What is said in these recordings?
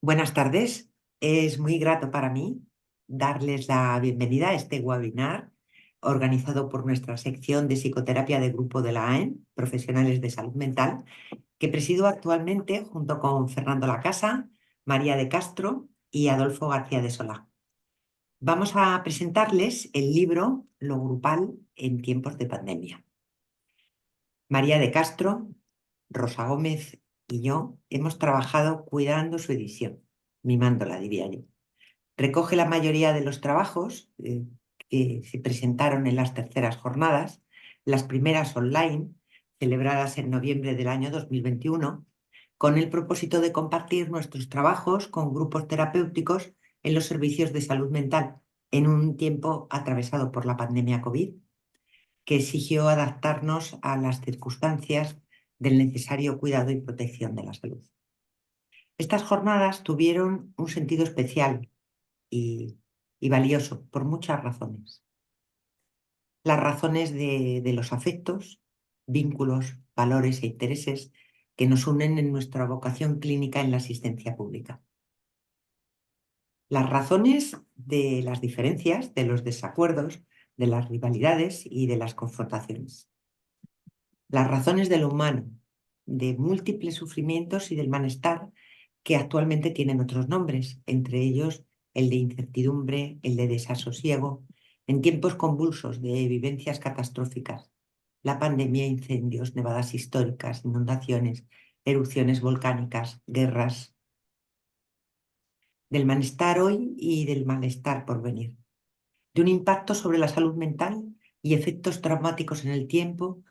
Buenas tardes. Es muy grato para mí darles la bienvenida a este webinar organizado por nuestra sección de psicoterapia de grupo de la AEN, Profesionales de Salud Mental, que presido actualmente junto con Fernando Lacasa, María de Castro y Adolfo García de Solá. Vamos a presentarles el libro Lo grupal en tiempos de pandemia. María de Castro, Rosa Gómez y yo hemos trabajado cuidando su edición, mimándola, diría yo. Recoge la mayoría de los trabajos que se presentaron en las terceras jornadas, las primeras online, celebradas en noviembre del año 2021, con el propósito de compartir nuestros trabajos con grupos terapéuticos en los servicios de salud mental en un tiempo atravesado por la pandemia COVID, que exigió adaptarnos a las circunstancias del necesario cuidado y protección de la salud. Estas jornadas tuvieron un sentido especial y valioso por muchas razones. Las razones de los afectos, vínculos, valores e intereses que nos unen en nuestra vocación clínica en la asistencia pública. Las razones de las diferencias, de los desacuerdos, de las rivalidades y de las confrontaciones. Las razones de lo humano, de múltiples sufrimientos y del malestar que actualmente tienen otros nombres, entre ellos el de incertidumbre, el de desasosiego, en tiempos convulsos de vivencias catastróficas, la pandemia, incendios, nevadas históricas, inundaciones, erupciones volcánicas, guerras, del malestar hoy y del malestar por venir, de un impacto sobre la salud mental y efectos traumáticos en el tiempo,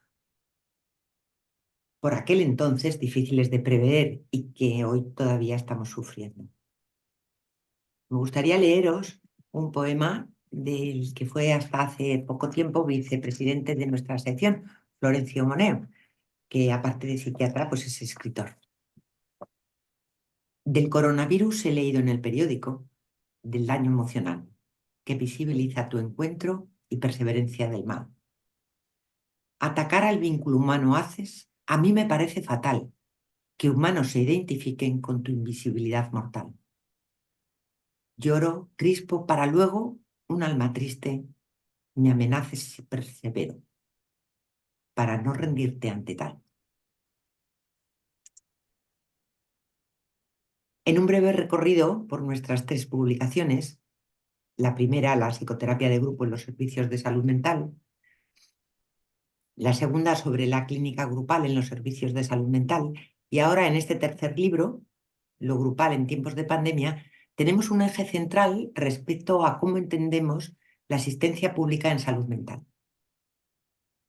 por aquel entonces difíciles de prever y que hoy todavía estamos sufriendo. Me gustaría leeros un poema del que fue hasta hace poco tiempo vicepresidente de nuestra sección, Florencio Moneo, que aparte de psiquiatra, pues es escritor. Del coronavirus he leído en el periódico del daño emocional que visibiliza tu encuentro y perseverancia del mal. Atacar al vínculo humano haces, a mí me parece fatal que humanos se identifiquen con tu invisibilidad mortal. Lloro, crispo, para luego, un alma triste, me amenaces y persevero, para no rendirte ante tal. En un breve recorrido por nuestras 3 publicaciones, la primera, la psicoterapia de grupo en los servicios de salud mental, la segunda sobre la clínica grupal en los servicios de salud mental, y ahora en este tercer libro, lo grupal en tiempos de pandemia, tenemos un eje central respecto a cómo entendemos la asistencia pública en salud mental.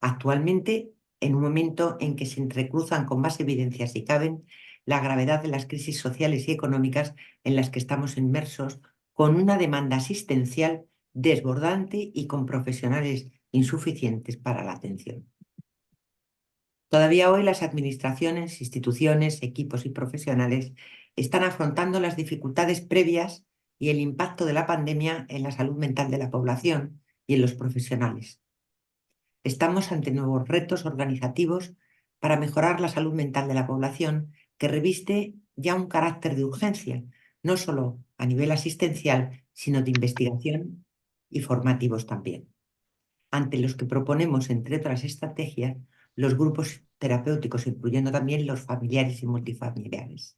Actualmente, en un momento en que se entrecruzan con más evidencia, si caben, la gravedad de las crisis sociales y económicas en las que estamos inmersos, con una demanda asistencial desbordante y con profesionales insuficientes para la atención. Todavía hoy las administraciones, instituciones, equipos y profesionales están afrontando las dificultades previas y el impacto de la pandemia en la salud mental de la población y en los profesionales. Estamos ante nuevos retos organizativos para mejorar la salud mental de la población, que reviste ya un carácter de urgencia, no solo a nivel asistencial, sino de investigación y formativos también, ante los que proponemos, entre otras estrategias, los grupos terapéuticos, incluyendo también los familiares y multifamiliares.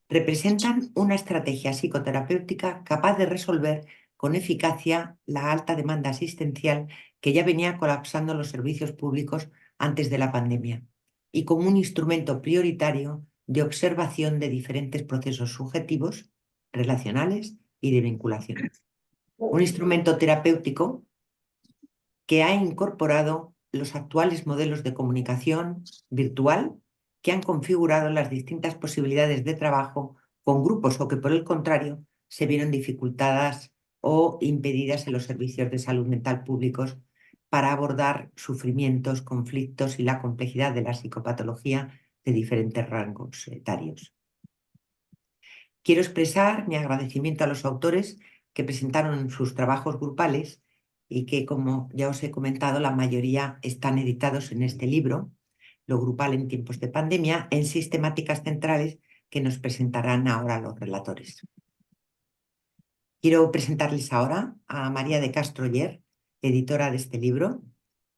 Representan una estrategia psicoterapéutica capaz de resolver con eficacia la alta demanda asistencial que ya venía colapsando los servicios públicos antes de la pandemia y como un instrumento prioritario de observación de diferentes procesos subjetivos, relacionales y de vinculación. Un instrumento terapéutico que ha incorporado los actuales modelos de comunicación virtual que han configurado las distintas posibilidades de trabajo con grupos o que, por el contrario, se vieron dificultadas o impedidas en los servicios de salud mental públicos para abordar sufrimientos, conflictos y la complejidad de la psicopatología de diferentes rangos etarios. Quiero expresar mi agradecimiento a los autores que presentaron sus trabajos grupales y que, como ya os he comentado, la mayoría están editados en este libro, Lo grupal en tiempos de pandemia, en 6 temáticas centrales que nos presentarán ahora los relatores. Quiero presentarles ahora a María de Castro Oller, editora de este libro,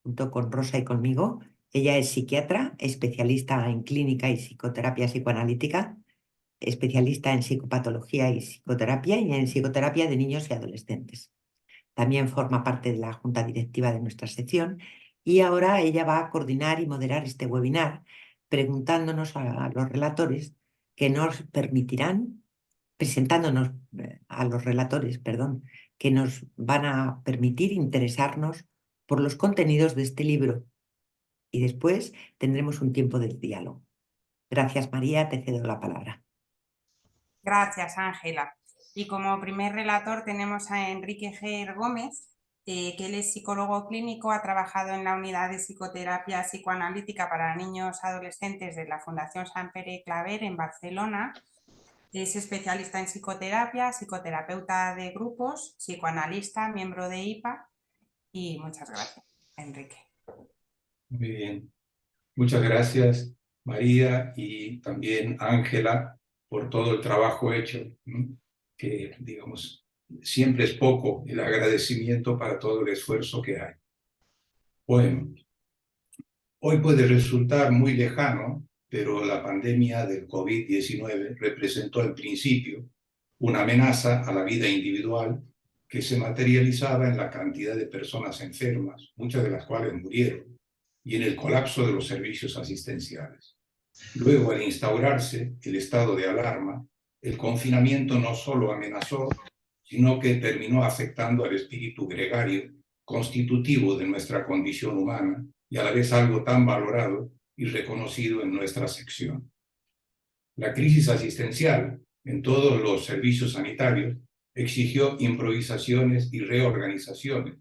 junto con Rosa y conmigo. Ella es psiquiatra, especialista en clínica y psicoterapia psicoanalítica, especialista en psicopatología y psicoterapia y en psicoterapia de niños y adolescentes. También forma parte de la junta directiva de nuestra sección y ahora ella va a coordinar y moderar este webinar preguntándonos a los relatores que nos permitirán, presentándonos a los relatores, perdón, que nos van a permitir interesarnos por los contenidos de este libro y después tendremos un tiempo de diálogo. Gracias, María, te cedo la palabra. Gracias, Ángela. Y como primer relator tenemos a Enrique G. Gómez, que él es psicólogo clínico, ha trabajado en la unidad de psicoterapia psicoanalítica para niños y adolescentes de la Fundación Sant Pere Claver en Barcelona. Es especialista en psicoterapia, psicoterapeuta de grupos, psicoanalista, miembro de IPA. Y muchas gracias, Enrique. Muy bien. Muchas gracias, María, y también Ángela, por todo el trabajo hecho, ¿no? Que, digamos, siempre es poco el agradecimiento para todo el esfuerzo que hay. Bueno, hoy puede resultar muy lejano, pero la pandemia del COVID-19 representó al principio una amenaza a la vida individual que se materializaba en la cantidad de personas enfermas, muchas de las cuales murieron, y en el colapso de los servicios asistenciales. Luego, al instaurarse el estado de alarma, el confinamiento no solo amenazó, sino que terminó afectando al espíritu gregario constitutivo de nuestra condición humana y a la vez algo tan valorado y reconocido en nuestra sección. La crisis asistencial en todos los servicios sanitarios exigió improvisaciones y reorganizaciones,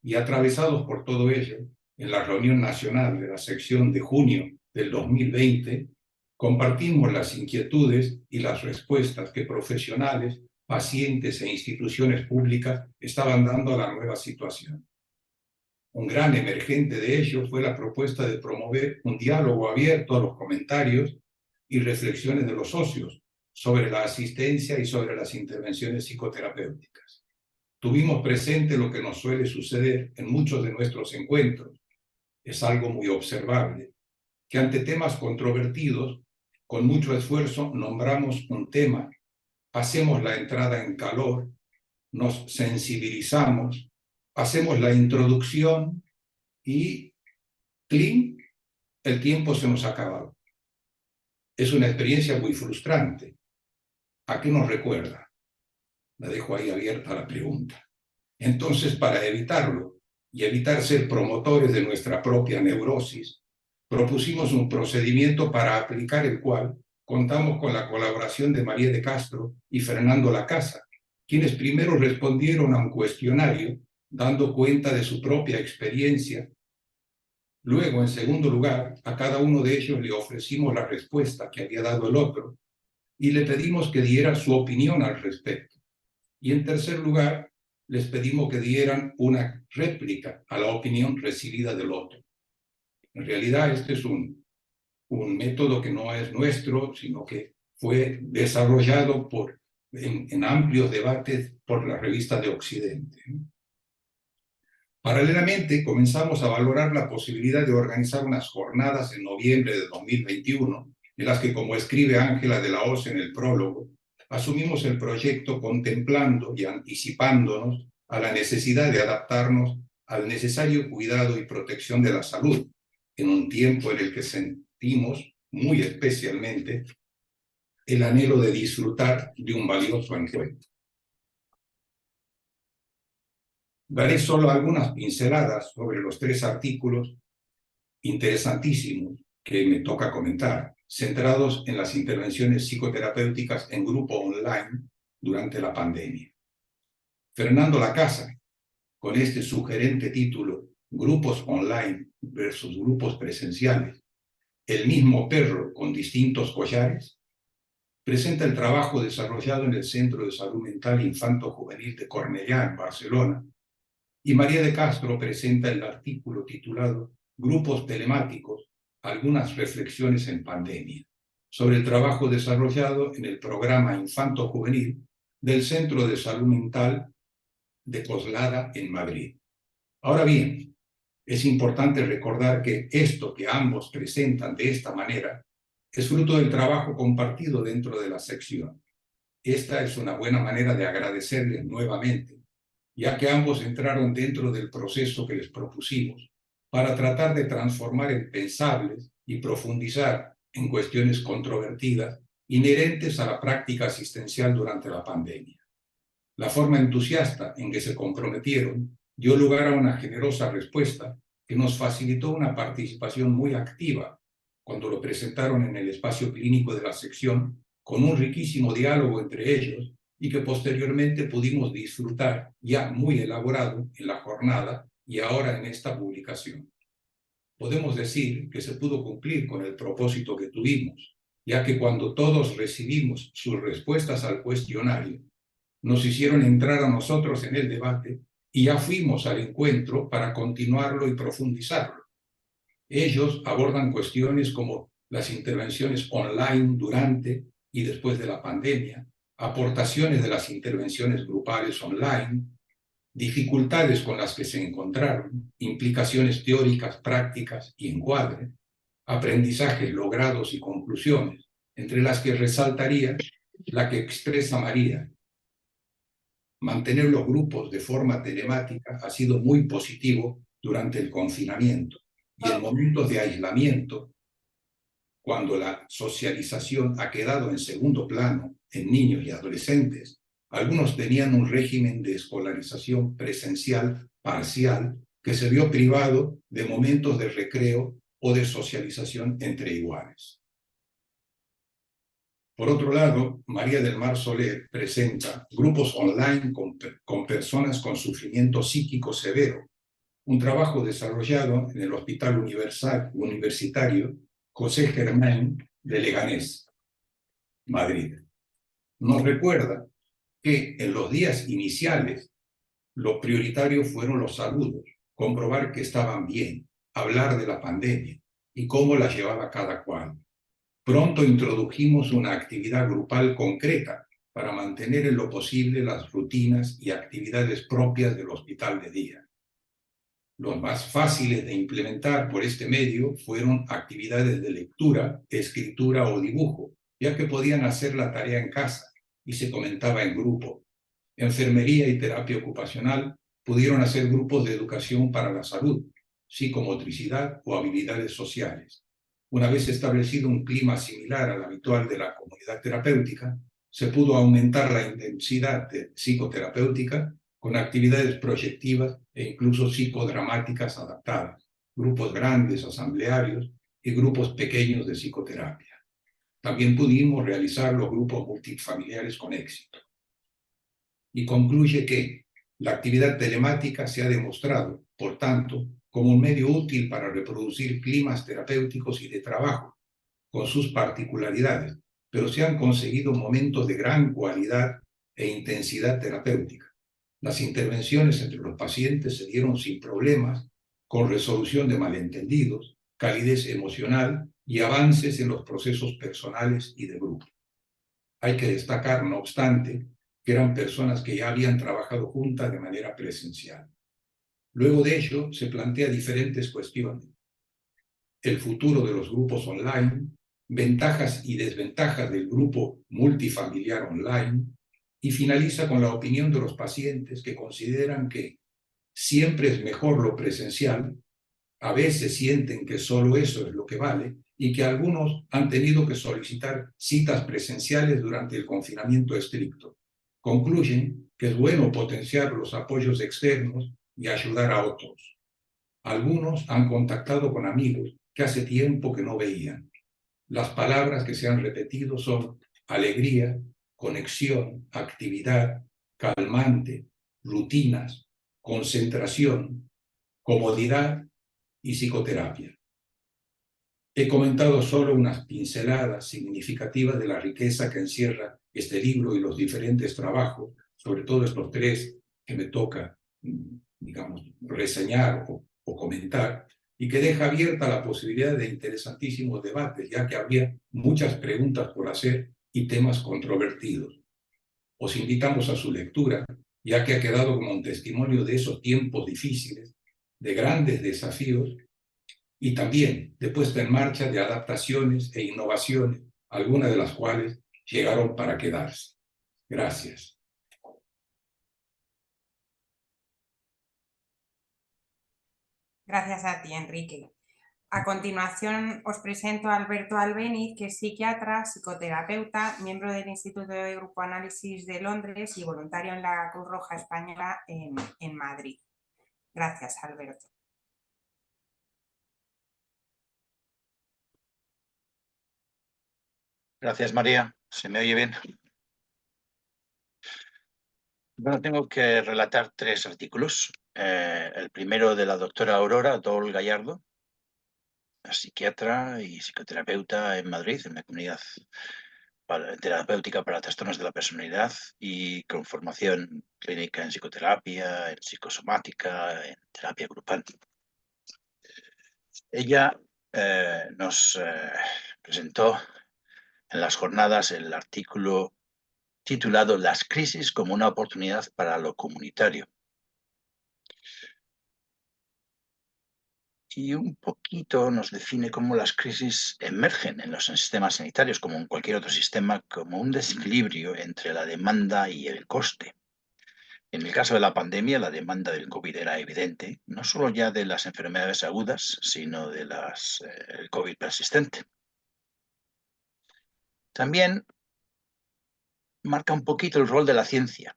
y atravesados por todo ello, en la reunión nacional de la sección de junio del 2020, compartimos las inquietudes y las respuestas que profesionales, pacientes e instituciones públicas estaban dando a la nueva situación. Un gran emergente de ello fue la propuesta de promover un diálogo abierto a los comentarios y reflexiones de los socios sobre la asistencia y sobre las intervenciones psicoterapéuticas. Tuvimos presente lo que nos suele suceder en muchos de nuestros encuentros. Es algo muy observable, que ante temas controvertidos, con mucho esfuerzo nombramos un tema, hacemos la entrada en calor, nos sensibilizamos, hacemos la introducción y ¡cling!, el tiempo se nos ha acabado. Es una experiencia muy frustrante. ¿A qué nos recuerda? La dejo ahí abierta la pregunta. Entonces, para evitarlo y evitar ser promotores de nuestra propia neurosis, propusimos un procedimiento para aplicar el cual contamos con la colaboración de María de Castro y Fernando Lacasa, quienes primero respondieron a un cuestionario dando cuenta de su propia experiencia. Luego, en segundo lugar, a cada uno de ellos le ofrecimos la respuesta que había dado el otro y le pedimos que diera su opinión al respecto. Y en tercer lugar, les pedimos que dieran una réplica a la opinión recibida del otro. En realidad, este es un método que no es nuestro, sino que fue desarrollado en amplios debates por la revista de Occidente. Paralelamente, comenzamos a valorar la posibilidad de organizar unas jornadas en noviembre de 2021, en las que, como escribe Ángela de la Hoz en el prólogo, asumimos el proyecto contemplando y anticipándonos a la necesidad de adaptarnos al necesario cuidado y protección de la salud, en un tiempo en el que sentimos muy especialmente el anhelo de disfrutar de un valioso encuentro. Daré solo algunas pinceladas sobre los 3 artículos interesantísimos que me toca comentar, centrados en las intervenciones psicoterapéuticas en grupo online durante la pandemia. Fernando Lacasa, con este sugerente título, Grupos online versus grupos presenciales, el mismo perro con distintos collares, presenta el trabajo desarrollado en el Centro de Salud Mental Infanto-Juvenil de Cornellà, en Barcelona, y María de Castro presenta el artículo titulado Grupos telemáticos, algunas reflexiones en pandemia. sobre el trabajo desarrollado en el programa infanto-juvenil del Centro de Salud Mental de Coslada en Madrid. Ahora bien, es importante recordar que esto que ambos presentan de esta manera es fruto del trabajo compartido dentro de la sección. Esta es una buena manera de agradecerles nuevamente, ya que ambos entraron dentro del proceso que les propusimos para tratar de transformar en pensables y profundizar en cuestiones controvertidas inherentes a la práctica asistencial durante la pandemia. La forma entusiasta en que se comprometieron dio lugar a una generosa respuesta que nos facilitó una participación muy activa cuando lo presentaron en el espacio clínico de la sección, con un riquísimo diálogo entre ellos y que posteriormente pudimos disfrutar ya muy elaborado en la jornada y ahora en esta publicación. Podemos decir que se pudo cumplir con el propósito que tuvimos, ya que cuando todos recibimos sus respuestas al cuestionario, nos hicieron entrar a nosotros en el debate y ya fuimos al encuentro para continuarlo y profundizarlo. Ellos abordan cuestiones como las intervenciones online durante y después de la pandemia, aportaciones de las intervenciones grupales online, dificultades con las que se encontraron, implicaciones teóricas, prácticas y encuadre, aprendizajes logrados y conclusiones, entre las que resaltaría la que expresa María. Mantener los grupos de forma telemática ha sido muy positivo durante el confinamiento y en momentos de aislamiento, cuando la socialización ha quedado en segundo plano en niños y adolescentes, algunos tenían un régimen de escolarización presencial parcial que se vio privado de momentos de recreo o de socialización entre iguales. Por otro lado, María del Mar Soler presenta grupos online con personas con sufrimiento psíquico severo, un trabajo desarrollado en el Hospital Universitario José Germán de Leganés, Madrid. Nos recuerda que en los días iniciales lo prioritario fueron los saludos, comprobar que estaban bien, hablar de la pandemia y cómo la llevaba cada cual. Pronto introdujimos una actividad grupal concreta para mantener en lo posible las rutinas y actividades propias del hospital de día. Los más fáciles de implementar por este medio fueron actividades de lectura, escritura o dibujo, ya que podían hacer la tarea en casa y se comentaba en grupo. Enfermería y terapia ocupacional pudieron hacer grupos de educación para la salud, psicomotricidad o habilidades sociales. Una vez establecido un clima similar al habitual de la comunidad terapéutica, se pudo aumentar la intensidad psicoterapéutica con actividades proyectivas e incluso psicodramáticas adaptadas, grupos grandes, asamblearios y grupos pequeños de psicoterapia. También pudimos realizar los grupos multifamiliares con éxito. Y concluye que la actividad telemática se ha demostrado, por tanto, como un medio útil para reproducir climas terapéuticos y de trabajo, con sus particularidades, pero se han conseguido momentos de gran cualidad e intensidad terapéutica. Las intervenciones entre los pacientes se dieron sin problemas, con resolución de malentendidos, calidez emocional y avances en los procesos personales y de grupo. Hay que destacar, no obstante, que eran personas que ya habían trabajado juntas de manera presencial. Luego de ello, se plantea diferentes cuestiones. El futuro de los grupos online, ventajas y desventajas del grupo multifamiliar online, y finaliza con la opinión de los pacientes que consideran que siempre es mejor lo presencial, a veces sienten que solo eso es lo que vale, y que algunos han tenido que solicitar citas presenciales durante el confinamiento estricto. Concluyen que es bueno potenciar los apoyos externos y ayudar a otros. Algunos han contactado con amigos que hace tiempo que no veían. Las palabras que se han repetido son alegría, conexión, actividad, calmante, rutinas, concentración, comodidad y psicoterapia. He comentado solo unas pinceladas significativas de la riqueza que encierra este libro y los diferentes trabajos, sobre todo estos tres que me toca, digamos, reseñar o comentar, y que deja abierta la posibilidad de interesantísimos debates, ya que habría muchas preguntas por hacer y temas controvertidos. Os invitamos a su lectura, ya que ha quedado como un testimonio de esos tiempos difíciles, de grandes desafíos y también de puesta en marcha de adaptaciones e innovaciones, algunas de las cuales llegaron para quedarse. Gracias. Gracias a ti, Enrique. A continuación os presento a Alberto Albéniz, que es psiquiatra, psicoterapeuta, miembro del Instituto de Grupo Análisis de Londres y voluntario en la Cruz Roja Española en Madrid. Gracias, Alberto. Gracias, María. ¿Se me oye bien? Bueno, tengo que relatar 3 artículos. El primero de la doctora Aurora Dol Gallardo, psiquiatra y psicoterapeuta en Madrid, en la comunidad terapéutica para trastornos de la personalidad y con formación clínica en psicoterapia, en psicosomática, en terapia grupal. Ella nos presentó en las jornadas el artículo titulado Las crisis como una oportunidad para lo comunitario. Y un poquito nos define cómo las crisis emergen en los sistemas sanitarios, como en cualquier otro sistema, como un desequilibrio entre la demanda y el coste. En el caso de la pandemia, la demanda del COVID era evidente, no solo ya de las enfermedades agudas, sino de el COVID persistente. También marca un poquito el rol de la ciencia.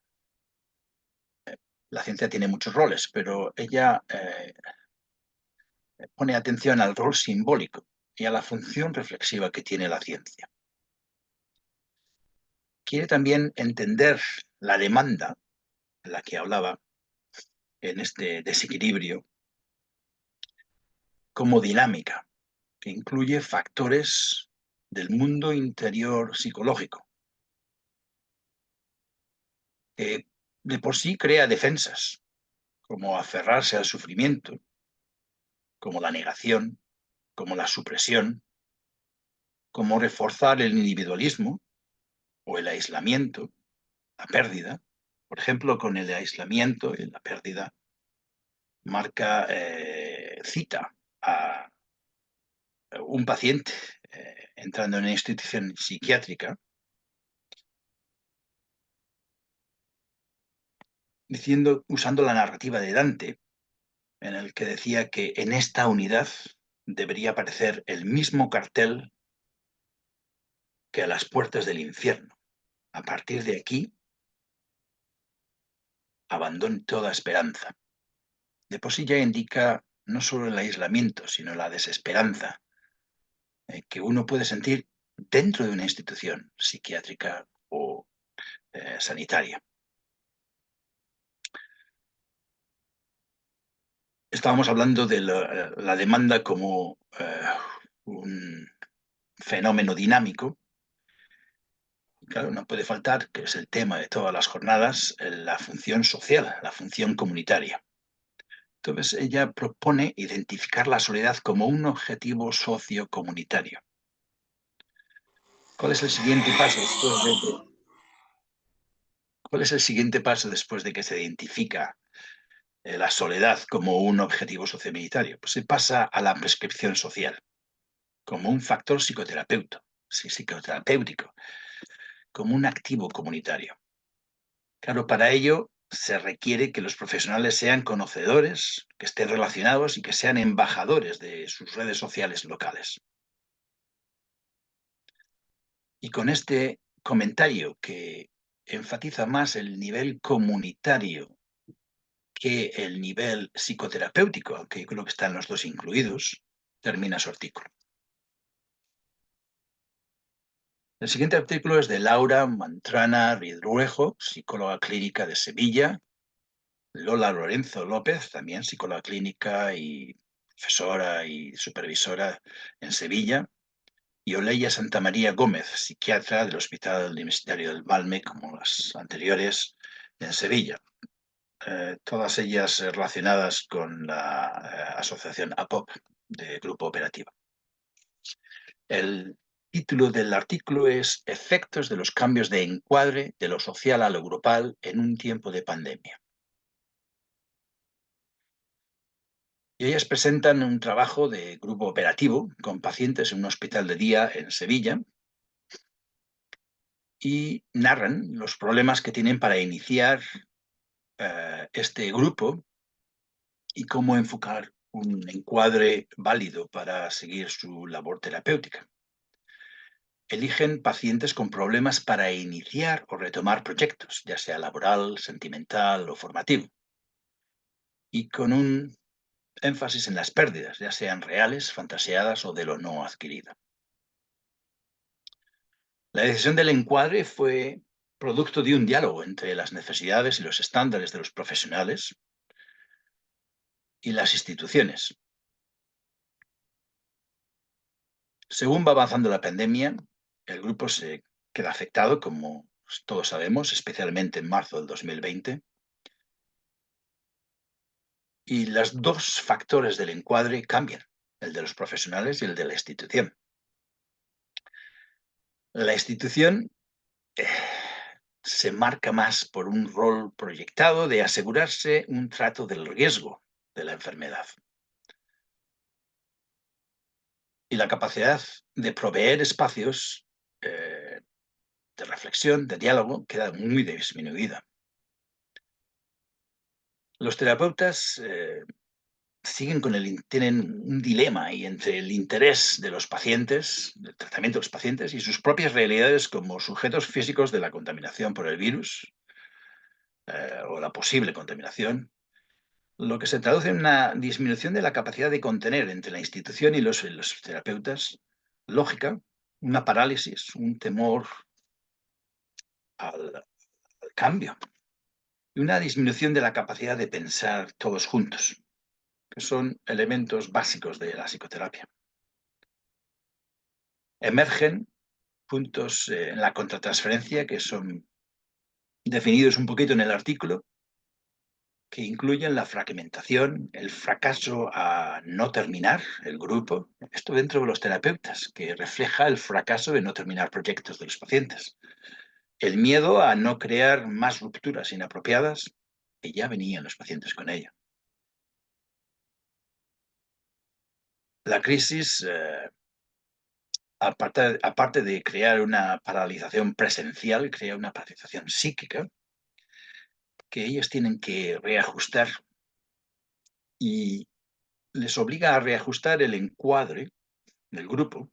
La ciencia tiene muchos roles, pero ella pone atención al rol simbólico y a la función reflexiva que tiene la ciencia. Quiere también entender la demanda de la que hablaba en este desequilibrio como dinámica, que incluye factores del mundo interior psicológico, que de por sí crea defensas, como aferrarse al sufrimiento, como la negación, como la supresión, como reforzar el individualismo o el aislamiento, la pérdida. Por ejemplo, con el aislamiento y la pérdida, marca cita a un paciente entrando en una institución psiquiátrica usando la narrativa de Dante, en el que decía que en esta unidad debería aparecer el mismo cartel que a las puertas del infierno. A partir de aquí, abandone toda esperanza. De por sí ya indica no solo el aislamiento, sino la desesperanza que uno puede sentir dentro de una institución psiquiátrica o sanitaria. Estábamos hablando de la demanda como un fenómeno dinámico. Claro, no puede faltar, que es el tema de todas las jornadas, la función social, la función comunitaria. Entonces, ella propone identificar la soledad como un objetivo sociocomunitario. ¿Cuál es el siguiente paso después de que se identifica la soledad como un objetivo sociocomunitario? Pues se pasa a la prescripción social, como un factor psicoterapéutico, como un activo comunitario. Claro, para ello se requiere que los profesionales sean conocedores, que estén relacionados y que sean embajadores de sus redes sociales locales. Y con este comentario que enfatiza más el nivel comunitario que el nivel psicoterapéutico, aunque yo creo que están los dos incluidos, termina su artículo. El siguiente artículo es de Laura Mantrana Ridruejo, psicóloga clínica de Sevilla, Lola Lorenzo López, también psicóloga clínica y profesora y supervisora en Sevilla, y Oleya Santamaría Gómez, psiquiatra del Hospital Universitario del Balme, como las anteriores, en Sevilla. Todas ellas relacionadas con la asociación APOP. de grupo operativo. El título del artículo es Efectos de los cambios de encuadre de lo social a lo grupal en un tiempo de pandemia. Y ellas presentan un trabajo de grupo operativo con pacientes en un hospital de día en Sevilla y narran los problemas que tienen para iniciar este grupo y cómo enfocar un encuadre válido para seguir su labor terapéutica. Eligen pacientes con problemas para iniciar o retomar proyectos, ya sea laboral, sentimental o formativo, y con un énfasis en las pérdidas, ya sean reales, fantaseadas o de lo no adquirido. La decisión del encuadre fue producto de un diálogo entre las necesidades y los estándares de los profesionales y las instituciones. Según va avanzando la pandemia, el grupo se queda afectado, como todos sabemos, especialmente en marzo del 2020. Y los dos factores del encuadre cambian, el de los profesionales y el de la institución. La institución se marca más por un rol proyectado de asegurarse un trato del riesgo de la enfermedad. Y la capacidad de proveer espacios de reflexión, de diálogo, queda muy disminuida. Los terapeutas tienen un dilema ahí entre el interés de los pacientes, del tratamiento de los pacientes, y sus propias realidades como sujetos físicos de la contaminación por el virus o la posible contaminación, lo que se traduce en una disminución de la capacidad de contener entre la institución y los terapeutas lógica, una parálisis, un temor al cambio y una disminución de la capacidad de pensar todos juntos, que son elementos básicos de la psicoterapia. Emergen puntos en la contratransferencia que son definidos un poquito en el artículo, que incluyen la fragmentación, el fracaso a no terminar el grupo, esto dentro de los terapeutas, que refleja el fracaso de no terminar proyectos de los pacientes, el miedo a no crear más rupturas inapropiadas, que ya venían los pacientes con ello. La crisis, aparte de crear una paralización presencial, crea una paralización psíquica que ellos tienen que reajustar y les obliga a reajustar el encuadre del grupo,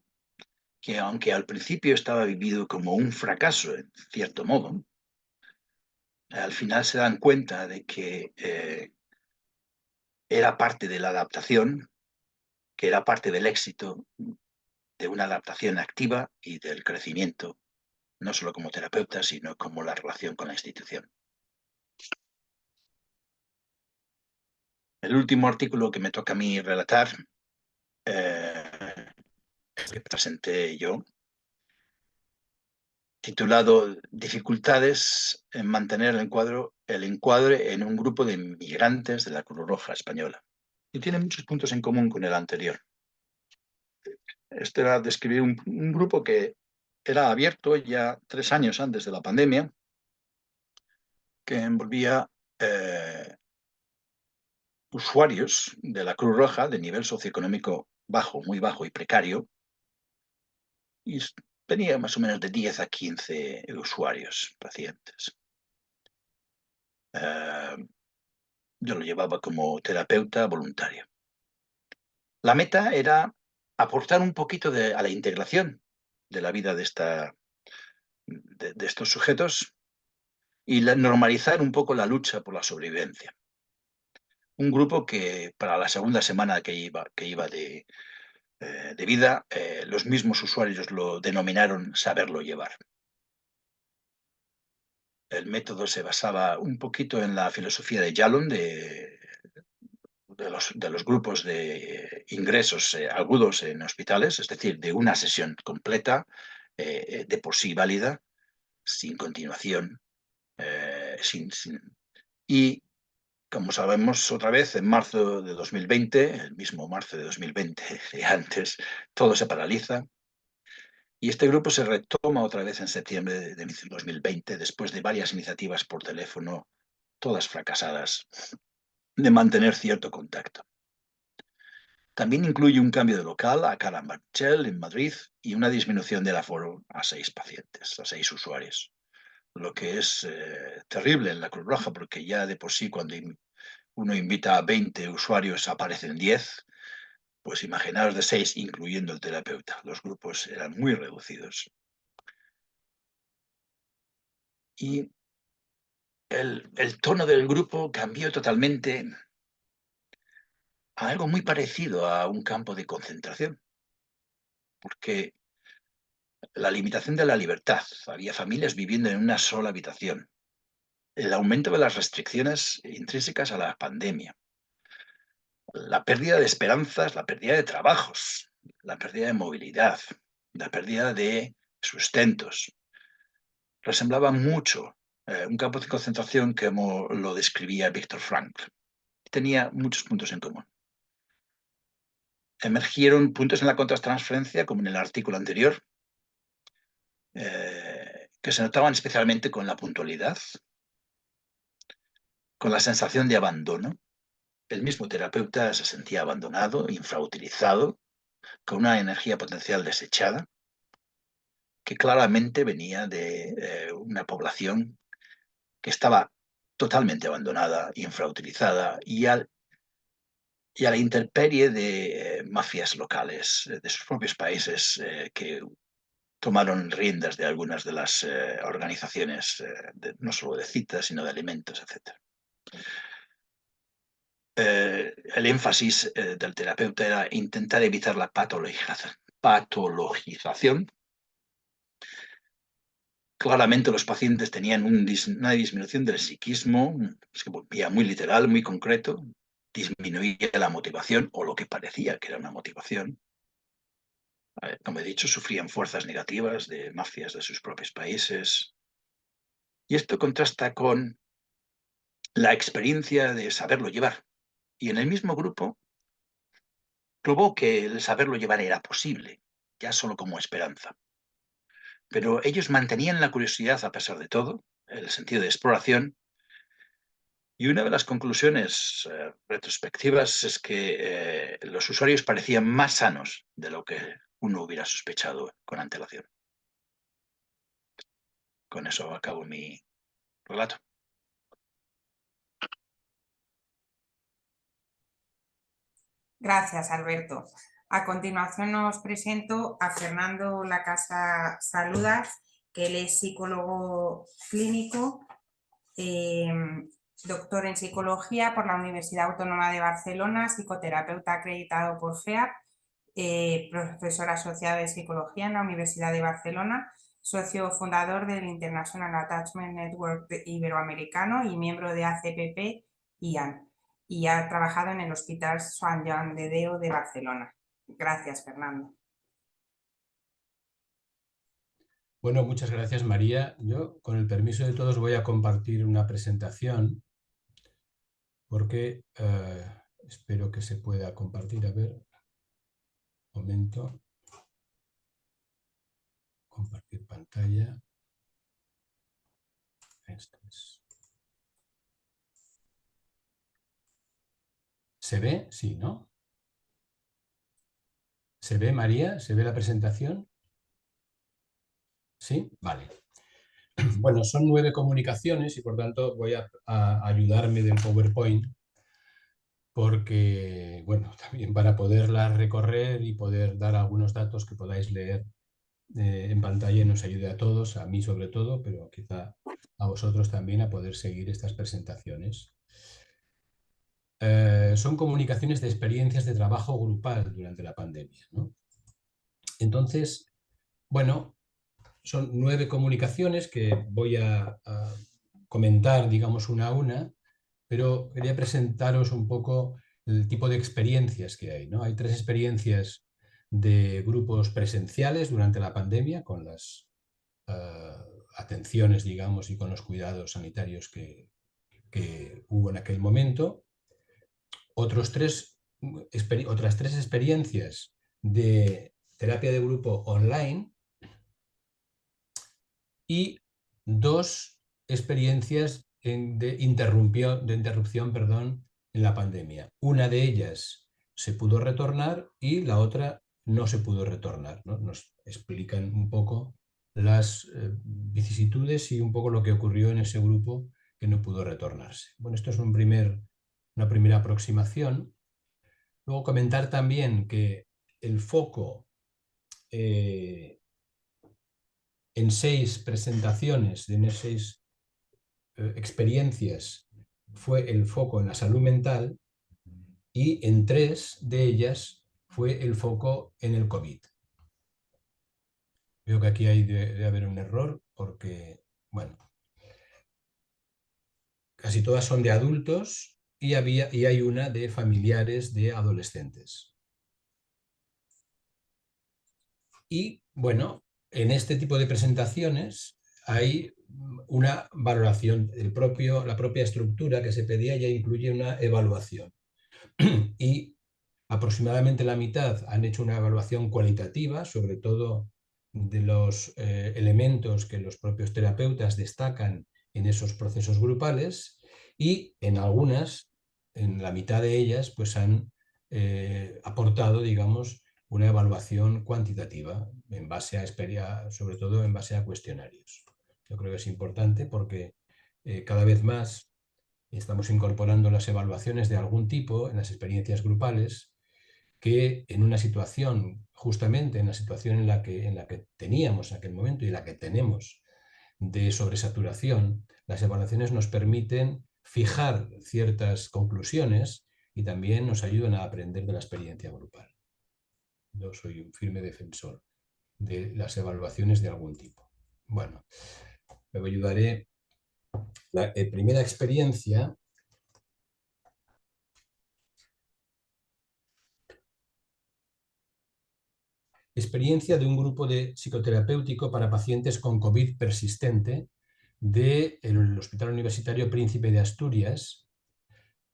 que aunque al principio estaba vivido como un fracaso, en cierto modo, al final se dan cuenta de que era parte de la adaptación, que era parte del éxito de una adaptación activa y del crecimiento, no solo como terapeuta, sino como la relación con la institución. El último artículo que me toca a mí relatar, que presenté yo, titulado Dificultades en mantener el encuadre en un grupo de migrantes de la Cruz Roja Española. Y tiene muchos puntos en común con el anterior. Este era describir un grupo que era abierto ya 3 años antes de la pandemia, que envolvía usuarios de la Cruz Roja de nivel socioeconómico bajo, muy bajo y precario, y tenía más o menos de 10 a 15 usuarios, pacientes. Yo lo llevaba como terapeuta voluntario. La meta era aportar un poquito a la integración de la vida de estos sujetos y normalizar un poco la lucha por la sobrevivencia. Un grupo que para la segunda semana que iba de vida, los mismos usuarios lo denominaron saberlo llevar. El método se basaba un poquito en la filosofía de Yalom, de los grupos de ingresos agudos en hospitales, es decir, de una sesión completa, de por sí válida, sin continuación, y Como sabemos, otra vez, en marzo de 2020, el mismo marzo de 2020 de antes, todo se paraliza. Y este grupo se retoma otra vez en septiembre de 2020, después de varias iniciativas por teléfono, todas fracasadas, de mantener cierto contacto. También incluye un cambio de local a Carabanchel, en Madrid, y una disminución del aforo a 6 pacientes, a 6 usuarios. Lo que es terrible en la Cruz Roja, porque ya de por sí cuando uno invita a 20 usuarios aparecen 10, pues imaginaos de 6, incluyendo el terapeuta. Los grupos eran muy reducidos. Y el tono del grupo cambió totalmente a algo muy parecido a un campo de concentración, porque la limitación de la libertad, había familias viviendo en una sola habitación, el aumento de las restricciones intrínsecas a la pandemia, la pérdida de esperanzas, la pérdida de trabajos, la pérdida de movilidad, la pérdida de sustentos. Resemblaba mucho un campo de concentración como lo describía Viktor Frankl. Tenía muchos puntos en común. Emergieron puntos en la contratransferencia, como en el artículo anterior, que se notaban especialmente con la puntualidad, con la sensación de abandono. El mismo terapeuta se sentía abandonado, infrautilizado, con una energía potencial desechada, que claramente venía de una población que estaba totalmente abandonada, infrautilizada y a la intemperie de mafias locales de sus propios países que tomaron riendas de algunas de las organizaciones, no solo de citas, sino de alimentos, etc. El énfasis del terapeuta era intentar evitar la patologización. Claramente los pacientes tenían una disminución del psiquismo, se volvía muy literal, muy concreto, disminuía la motivación, o lo que parecía que era una motivación. Como he dicho, sufrían fuerzas negativas de mafias de sus propios países. Y esto contrasta con la experiencia de saberlo llevar. Y en el mismo grupo probó que el saberlo llevar era posible, ya solo como esperanza. Pero ellos mantenían la curiosidad a pesar de todo, el sentido de exploración, y una de las conclusiones retrospectivas es que los usuarios parecían más sanos de lo que uno hubiera sospechado con antelación. Con eso acabo mi relato. Gracias, Alberto. A continuación os presento a Fernando Lacasa Saludas, que él es psicólogo clínico, doctor en psicología por la Universidad Autónoma de Barcelona, psicoterapeuta acreditado por FEAP, profesor asociado de psicología en la Universidad de Barcelona, socio fundador del International Attachment Network Iberoamericano y miembro de ACPP IAN. Y ha trabajado en el Hospital Sant Joan de Déu de Barcelona. Gracias, Fernando. Bueno, muchas gracias, María. Yo, con el permiso de todos, voy a compartir una presentación porque espero que se pueda compartir. A ver, un momento. Compartir pantalla. Esto es. ¿Se ve? Sí, ¿no? ¿Se ve, María? ¿Se ve la presentación? ¿Sí? Vale. Bueno, son 9 comunicaciones y por tanto voy a ayudarme del PowerPoint porque, bueno, también para poderlas recorrer y poder dar algunos datos que podáis leer en pantalla nos ayude a todos, a mí sobre todo, pero quizá a vosotros también a poder seguir estas presentaciones. Son comunicaciones de experiencias de trabajo grupal durante la pandemia, ¿no? Entonces, bueno, son 9 comunicaciones que voy a comentar, digamos, una a una, pero quería presentaros un poco el tipo de experiencias que hay, ¿no? Hay 3 experiencias de grupos presenciales durante la pandemia, con las atenciones, digamos, y con los cuidados sanitarios que que hubo en aquel momento, otras tres experiencias de terapia de grupo online y 2 experiencias de interrupción, en la pandemia. Una de ellas se pudo retornar y la otra no se pudo retornar, ¿no? Nos explican un poco las vicisitudes y un poco lo que ocurrió en ese grupo que no pudo retornarse. Bueno, esto es una primera aproximación. Luego comentar también que el foco en 6 presentaciones, en 6 experiencias, fue el foco en la salud mental y en 3 de ellas fue el foco en el COVID. Veo que aquí debe haber un error porque, bueno, casi todas son de adultos y hay una de familiares de adolescentes. Y, bueno, en este tipo de presentaciones hay una valoración, la propia estructura que se pedía ya incluye una evaluación. Y aproximadamente la mitad han hecho una evaluación cualitativa, sobre todo de los elementos que los propios terapeutas destacan en esos procesos grupales, y en algunas, en la mitad de ellas, pues han aportado, digamos, una evaluación cuantitativa en base sobre todo en base a cuestionarios. Yo creo que es importante porque cada vez más estamos incorporando las evaluaciones de algún tipo en las experiencias grupales, que en una situación, justamente en la situación en la que teníamos en aquel momento y en la que tenemos de sobresaturación, las evaluaciones nos permiten fijar ciertas conclusiones y también nos ayudan a aprender de la experiencia grupal. Yo soy un firme defensor de las evaluaciones de algún tipo. Bueno, me ayudaré. La primera experiencia de un grupo psicoterapéutico para pacientes con COVID persistente del Hospital Universitario Príncipe de Asturias.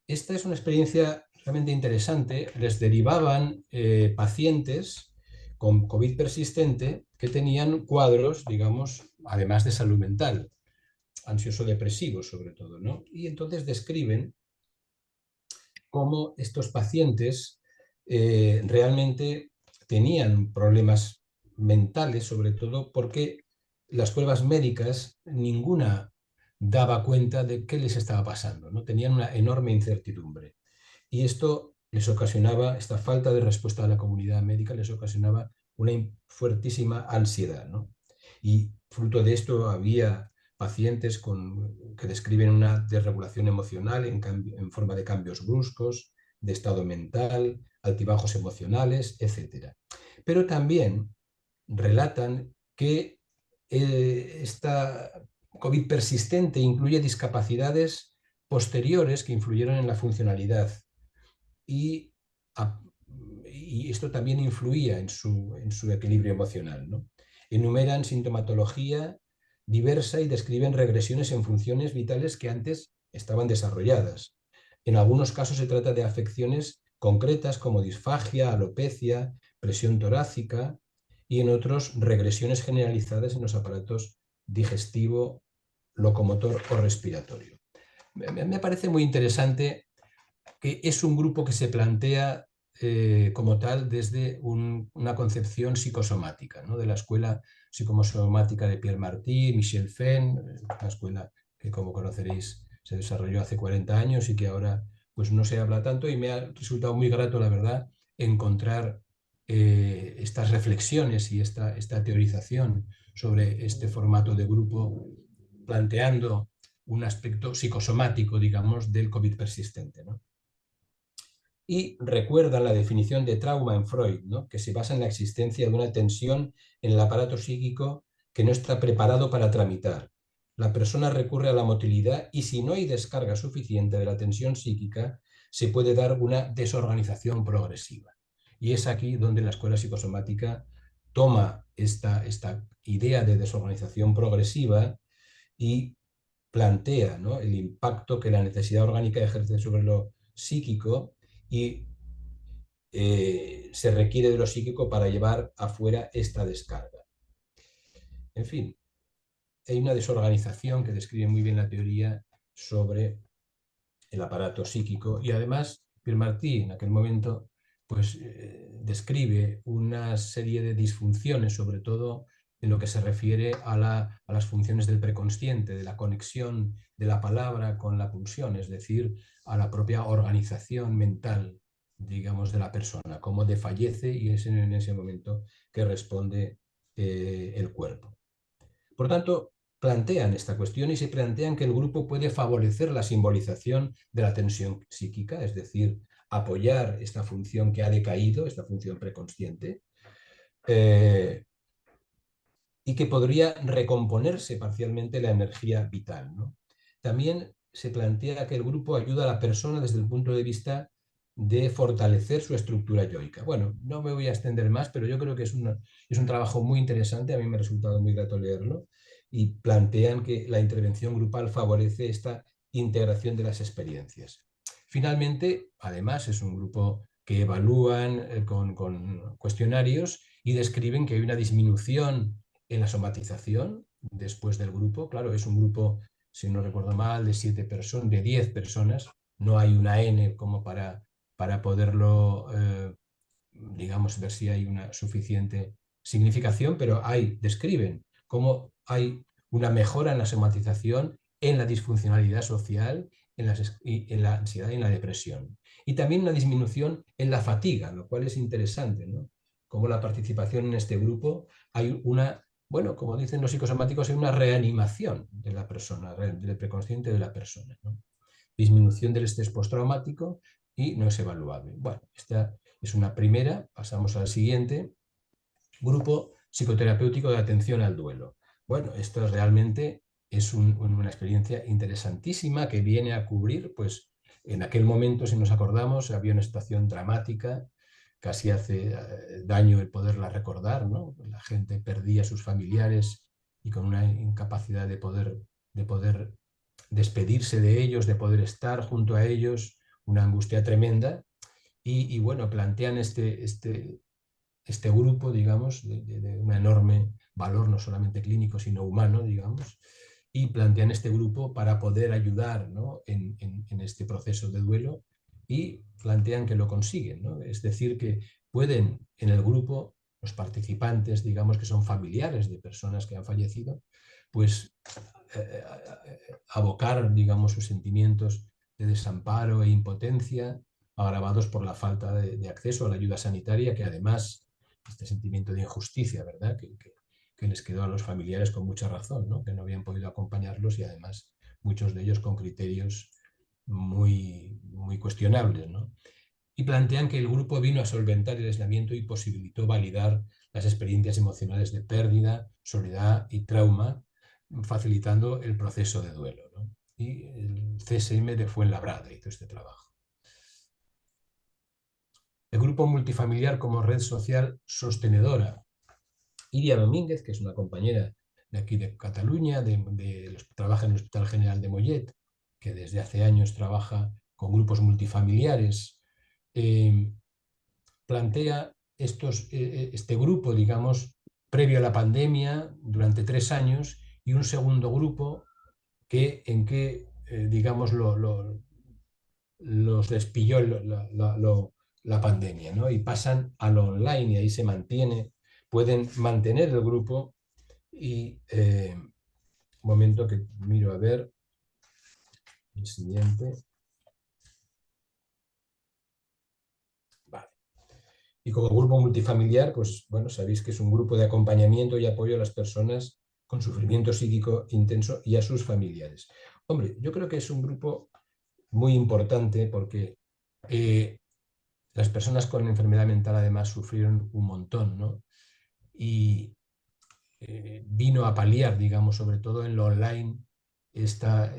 Esta es una experiencia realmente interesante. Les derivaban pacientes con COVID persistente que tenían cuadros, digamos, además de salud mental, ansioso-depresivos sobre todo, ¿no? Y entonces describen cómo estos pacientes realmente tenían problemas mentales, sobre todo porque las pruebas médicas ninguna daba cuenta de qué les estaba pasando, ¿no? Tenían una enorme incertidumbre. Y esto les ocasionaba, esta falta de respuesta de la comunidad médica les ocasionaba una fuertísima ansiedad, ¿no? Y fruto de esto había pacientes que describen una desregulación emocional en forma de cambios bruscos, de estado mental, altibajos emocionales, etc. Pero también relatan que esta COVID persistente incluye discapacidades posteriores que influyeron en la funcionalidad y esto también influía en su equilibrio emocional, ¿no? Enumeran sintomatología diversa y describen regresiones en funciones vitales que antes estaban desarrolladas. En algunos casos se trata de afecciones concretas como disfagia, alopecia, presión torácica, y en otros regresiones generalizadas en los aparatos digestivo, locomotor o respiratorio. Me parece muy interesante que es un grupo que se plantea como tal desde una concepción psicosomática, ¿no? De la escuela psicosomática de Pierre Martí, Michel Fenn, una escuela que, como conoceréis, se desarrolló hace 40 años y que ahora pues no se habla tanto, y me ha resultado muy grato, la verdad, encontrar estas reflexiones y esta teorización sobre este formato de grupo, planteando un aspecto psicosomático, digamos, del COVID persistente, ¿no? Y recuerda la definición de trauma en Freud, ¿no? Que se basa en la existencia de una tensión en el aparato psíquico que no está preparado para tramitar. La persona recurre a la motilidad y si no hay descarga suficiente de la tensión psíquica, se puede dar una desorganización progresiva. Y es aquí donde la escuela psicosomática toma esta idea de desorganización progresiva y plantea, ¿no?, el impacto que la necesidad orgánica ejerce sobre lo psíquico y se requiere de lo psíquico para llevar afuera esta descarga. En fin, hay una desorganización que describe muy bien la teoría sobre el aparato psíquico y además Pierre Martí en aquel momento pues describe una serie de disfunciones, sobre todo en lo que se refiere a las funciones del preconsciente, de la conexión de la palabra con la pulsión, es decir, a la propia organización mental, digamos, de la persona, cómo desfallece y es en ese momento que responde el cuerpo. Por tanto, plantean esta cuestión y se plantean que el grupo puede favorecer la simbolización de la tensión psíquica, es decir, apoyar esta función que ha decaído, esta función preconsciente, y que podría recomponerse parcialmente la energía vital, ¿no? También se plantea que el grupo ayuda a la persona desde el punto de vista de fortalecer su estructura yoica. Bueno, no me voy a extender más, pero yo creo que es un trabajo muy interesante, a mí me ha resultado muy grato leerlo, y plantean que la intervención grupal favorece esta integración de las experiencias. Finalmente, además, es un grupo que evalúan con cuestionarios y describen que hay una disminución en la somatización después del grupo. Claro, es un grupo, si no recuerdo mal, de 7 personas, de 10 personas. No hay una N como para poderlo, digamos, ver si hay una suficiente significación, pero describen cómo hay una mejora en la somatización, en la disfuncionalidad social, en la ansiedad y en la depresión. Y también una disminución en la fatiga, lo cual es interesante, ¿no? Como la participación en este grupo hay una, bueno, como dicen los psicosomáticos, hay una reanimación de la persona, del preconsciente de la persona, ¿no? Disminución del estrés postraumático y no es evaluable. Bueno, esta es una primera, pasamos al siguiente. Grupo psicoterapéutico de atención al duelo. Bueno, esto realmente es una experiencia interesantísima que viene a cubrir, pues en aquel momento, si nos acordamos, había una situación dramática, casi hace daño el poderla recordar, ¿no? La gente perdía a sus familiares y con una incapacidad de poder despedirse de ellos, de poder estar junto a ellos, una angustia tremenda. Y bueno, plantean este grupo, digamos, de un enorme valor, no solamente clínico, sino humano, digamos, y plantean este grupo para poder ayudar, ¿no?, en este proceso de duelo, y plantean que lo consiguen, ¿no? Es decir, que pueden en el grupo, los participantes, digamos, que son familiares de personas que han fallecido, pues abocar, digamos, sus sentimientos de desamparo e impotencia, agravados por la falta de acceso a la ayuda sanitaria, que además este sentimiento de injusticia, ¿verdad?, que les quedó a los familiares con mucha razón, ¿no?, que no habían podido acompañarlos y además muchos de ellos con criterios muy, muy cuestionables, ¿no? Y plantean que el grupo vino a solventar el aislamiento y posibilitó validar las experiencias emocionales de pérdida, soledad y trauma, facilitando el proceso de duelo, ¿no? Y el CSM de Fuenlabrada hizo este trabajo. El grupo multifamiliar como red social sostenedora. Iria Domínguez, que es una compañera de aquí de Cataluña, trabaja en el Hospital General de Mollet, que desde hace años trabaja con grupos multifamiliares, plantea este grupo, digamos, previo a la pandemia, durante 3 años, y un segundo grupo en que digamos, los despilló la pandemia, ¿no? Y pasan a lo online y ahí se pueden mantener el grupo y un momento que miro a ver el siguiente. Vale. Y como grupo multifamiliar, pues bueno, sabéis que es un grupo de acompañamiento y apoyo a las personas con sufrimiento psíquico intenso y a sus familiares. Hombre, yo creo que es un grupo muy importante porque las personas con enfermedad mental además sufrieron un montón, ¿no? Y vino a paliar, digamos, sobre todo en lo online, esta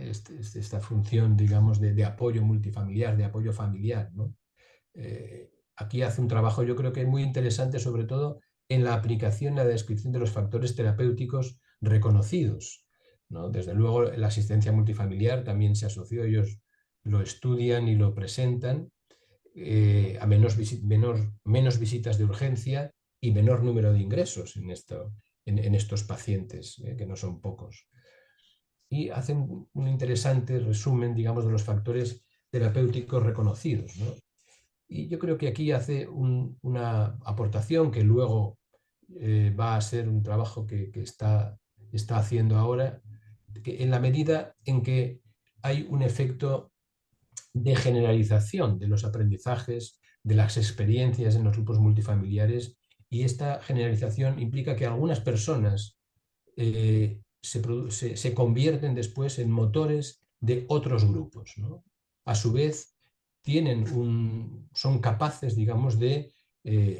función, digamos, de apoyo multifamiliar, de apoyo familiar, ¿no? Aquí hace un trabajo, yo creo que muy interesante, sobre todo en la aplicación, la descripción de los factores terapéuticos reconocidos. ¿no? Desde luego, la asistencia multifamiliar también se asoció, ellos lo estudian y lo presentan, a menos visitas de urgencia y menor número de ingresos en estos pacientes, que no son pocos. Y hacen un interesante resumen, digamos, de los factores terapéuticos reconocidos, ¿no? Y yo creo que aquí hace una aportación que luego va a ser un trabajo que está haciendo ahora, que en la medida en que hay un efecto de generalización de los aprendizajes, de las experiencias en los grupos multifamiliares, y esta generalización implica que algunas personas se convierten después en motores de otros grupos, ¿no? A su vez, son capaces, digamos, de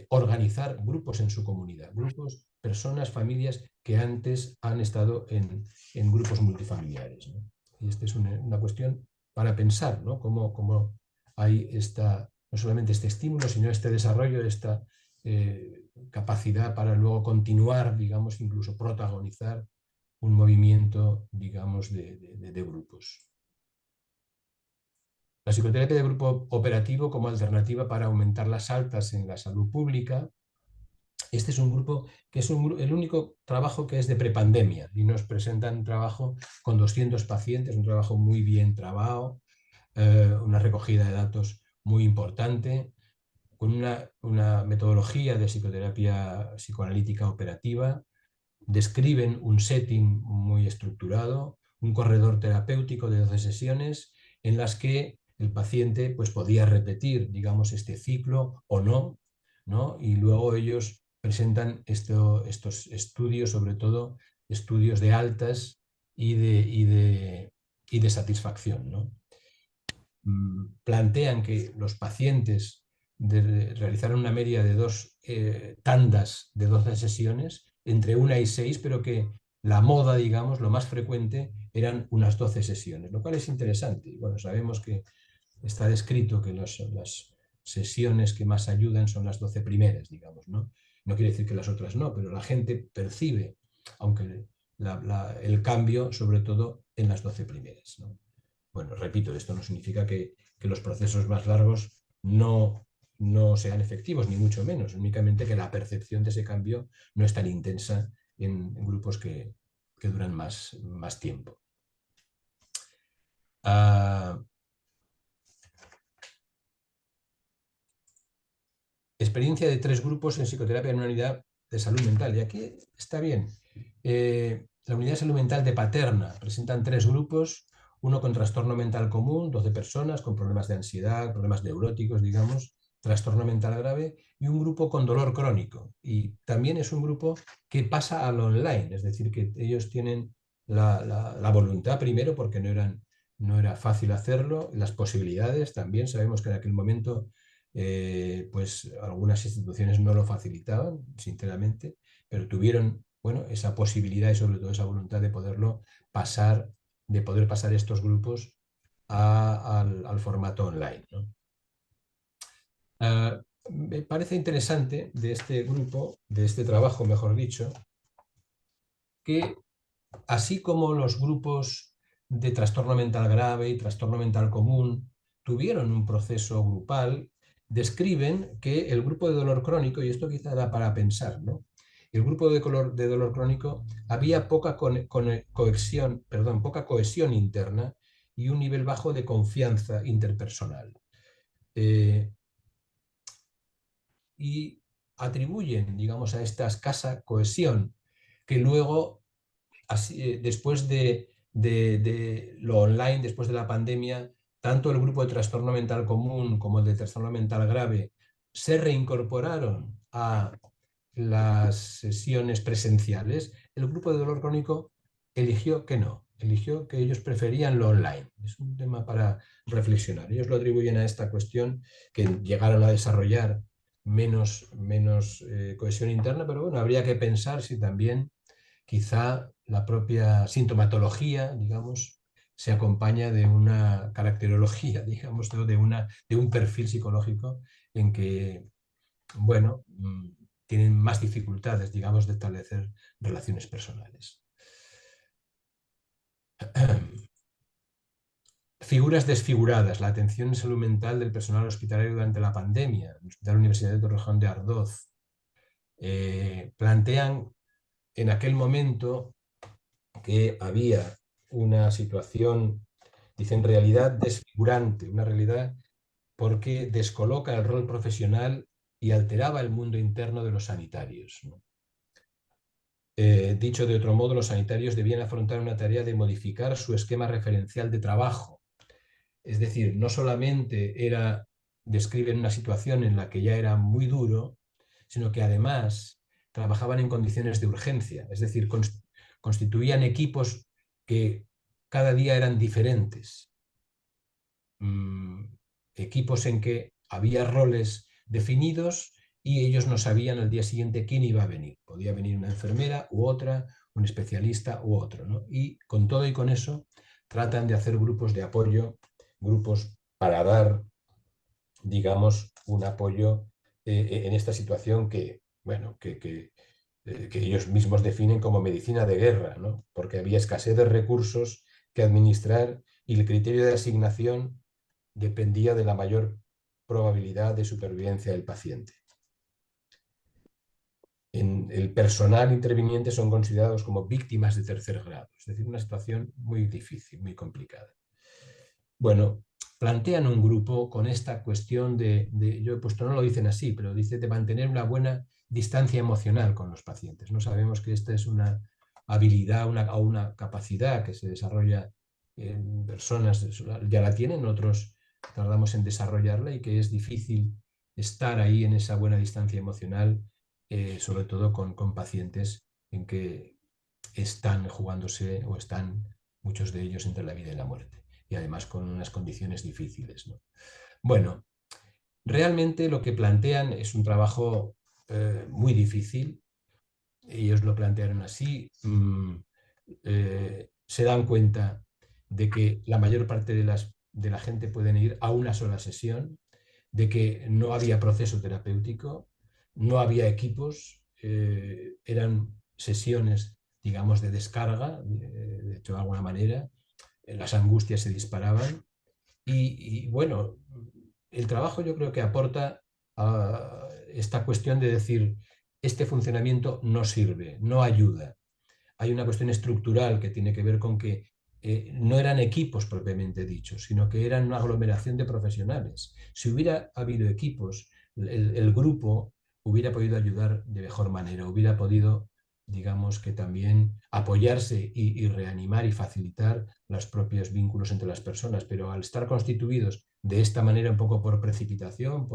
organizar grupos en su comunidad, grupos, personas, familias que antes han estado en grupos multifamiliares, ¿no? Y esta es una cuestión para pensar, ¿no? Cómo hay no solamente este estímulo, sino este desarrollo, esta capacidad para luego continuar, digamos, incluso protagonizar un movimiento, digamos, de grupos. La psicoterapia de grupo operativo como alternativa para aumentar las altas en la salud pública. Este es un grupo que es el único trabajo que es de prepandemia, y nos presentan un trabajo con 200 pacientes, un trabajo muy bien trabado, una recogida de datos muy importante, con una metodología de psicoterapia psicoanalítica operativa. Describen un setting muy estructurado, un corredor terapéutico de 12 sesiones en las que el paciente pues, podía repetir, digamos, este ciclo o no, ¿no? Y luego ellos presentan estos estudios, sobre todo estudios de altas y de satisfacción, ¿no? Plantean que los pacientes realizaron una media de 2 tandas de 12 sesiones, entre 1 y 6, pero que la moda, digamos, lo más frecuente eran unas 12 sesiones, lo cual es interesante. Bueno, sabemos que está descrito que las sesiones que más ayudan son las 12 primeras, digamos, ¿no? No quiere decir que las otras no, pero la gente percibe, aunque el cambio, sobre todo en las 12 primeras, ¿no? Bueno, repito, esto no significa que los procesos más largos no sean efectivos, ni mucho menos, únicamente que la percepción de ese cambio no es tan intensa en grupos que duran más tiempo. Experiencia de 3 grupos en psicoterapia en una unidad de salud mental. Y aquí está bien. La unidad de salud mental de Paterna presentan 3 grupos, uno con trastorno mental común, 12 personas con problemas de ansiedad, problemas neuróticos, digamos, trastorno mental grave, y un grupo con dolor crónico. Y también es un grupo que pasa al online, es decir, que ellos tienen la voluntad primero, porque no era fácil hacerlo, las posibilidades también. Sabemos que en aquel momento pues algunas instituciones no lo facilitaban, sinceramente, pero tuvieron, bueno, esa posibilidad y sobre todo esa voluntad de poderlo pasar, de poder pasar estos grupos al formato online, ¿no? Me parece interesante de este grupo, de este trabajo, mejor dicho, que así como los grupos de trastorno mental grave y trastorno mental común tuvieron un proceso grupal, describen que el grupo de dolor crónico, y esto quizá da para pensar, ¿no? El grupo de dolor crónico había poca cohesión interna y un nivel bajo de confianza interpersonal. Y atribuyen, digamos, a esta escasa cohesión que luego, después de lo online, después de la pandemia, tanto el grupo de trastorno mental común como el de trastorno mental grave se reincorporaron a las sesiones presenciales. El grupo de dolor crónico eligió que no, eligió que ellos preferían lo online. Es un tema para reflexionar. Ellos lo atribuyen a esta cuestión, que llegaron a desarrollar menos cohesión interna, pero bueno, habría que pensar si también quizá la propia sintomatología, digamos, se acompaña de una caracterología, digamos, de un perfil psicológico en que, bueno, tienen más dificultades, digamos, de establecer relaciones personales. Figuras desfiguradas, la atención en salud mental del personal hospitalario durante la pandemia, el Hospital Universitario de Torrejón de Ardoz, plantean en aquel momento que había una situación, dicen, realidad desfigurante, una realidad porque descoloca el rol profesional y alteraba el mundo interno de los sanitarios, ¿no? Dicho de otro modo, los sanitarios debían afrontar una tarea de modificar su esquema referencial de trabajo. Es decir, no solamente describen una situación en la que ya era muy duro, sino que además trabajaban en condiciones de urgencia, es decir, constituían equipos que cada día eran diferentes. Equipos en que había roles definidos y ellos no sabían al día siguiente quién iba a venir. Podía venir una enfermera u otra, un especialista u otro, ¿no? Y con todo y con eso tratan de hacer grupos de apoyo, grupos para dar, digamos, un apoyo en esta situación que, bueno, que ellos mismos definen como medicina de guerra, ¿no? Porque había escasez de recursos que administrar y el criterio de asignación dependía de la mayor probabilidad de supervivencia del paciente. El personal interviniente son considerados como víctimas de tercer grado, es decir, una situación muy difícil, muy complicada. Bueno, plantean un grupo con esta cuestión yo he puesto, no lo dicen así, pero dice de mantener una buena distancia emocional con los pacientes. No sabemos que esta es una habilidad o una capacidad que se desarrolla en personas, ya la tienen, otros tardamos en desarrollarla y que es difícil estar ahí en esa buena distancia emocional, sobre todo con pacientes en que están jugándose o están muchos de ellos entre la vida y la muerte y además con unas condiciones difíciles, ¿no? Bueno, realmente lo que plantean es un trabajo muy difícil. Ellos lo plantearon así. Se dan cuenta de que la mayor parte de la gente pueden ir a una sola sesión, de que no había proceso terapéutico, no había equipos, eran sesiones, digamos, de descarga, de hecho, de alguna manera, las angustias se disparaban y bueno, el trabajo yo creo que aporta a esta cuestión de decir, este funcionamiento no sirve, no ayuda. Hay una cuestión estructural que tiene que ver con que no eran equipos propiamente dichos, sino que eran una aglomeración de profesionales. Si hubiera habido equipos, el grupo hubiera podido ayudar de mejor manera, hubiera podido, digamos, que también apoyarse y reanimar y facilitar los propios vínculos entre las personas, pero al estar constituidos de esta manera un poco por precipitación,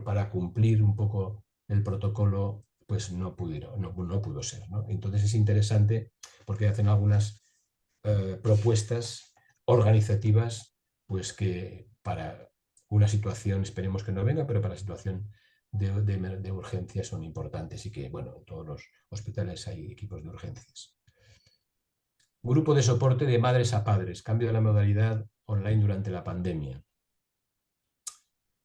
para cumplir un poco el protocolo, pues no pudo ser, ¿no? Entonces es interesante porque hacen algunas propuestas organizativas, pues que para una situación, esperemos que no venga, pero para la situación de urgencias son importantes y que, bueno, en todos los hospitales hay equipos de urgencias. Grupo de soporte de madres a padres, cambio de la modalidad online durante la pandemia.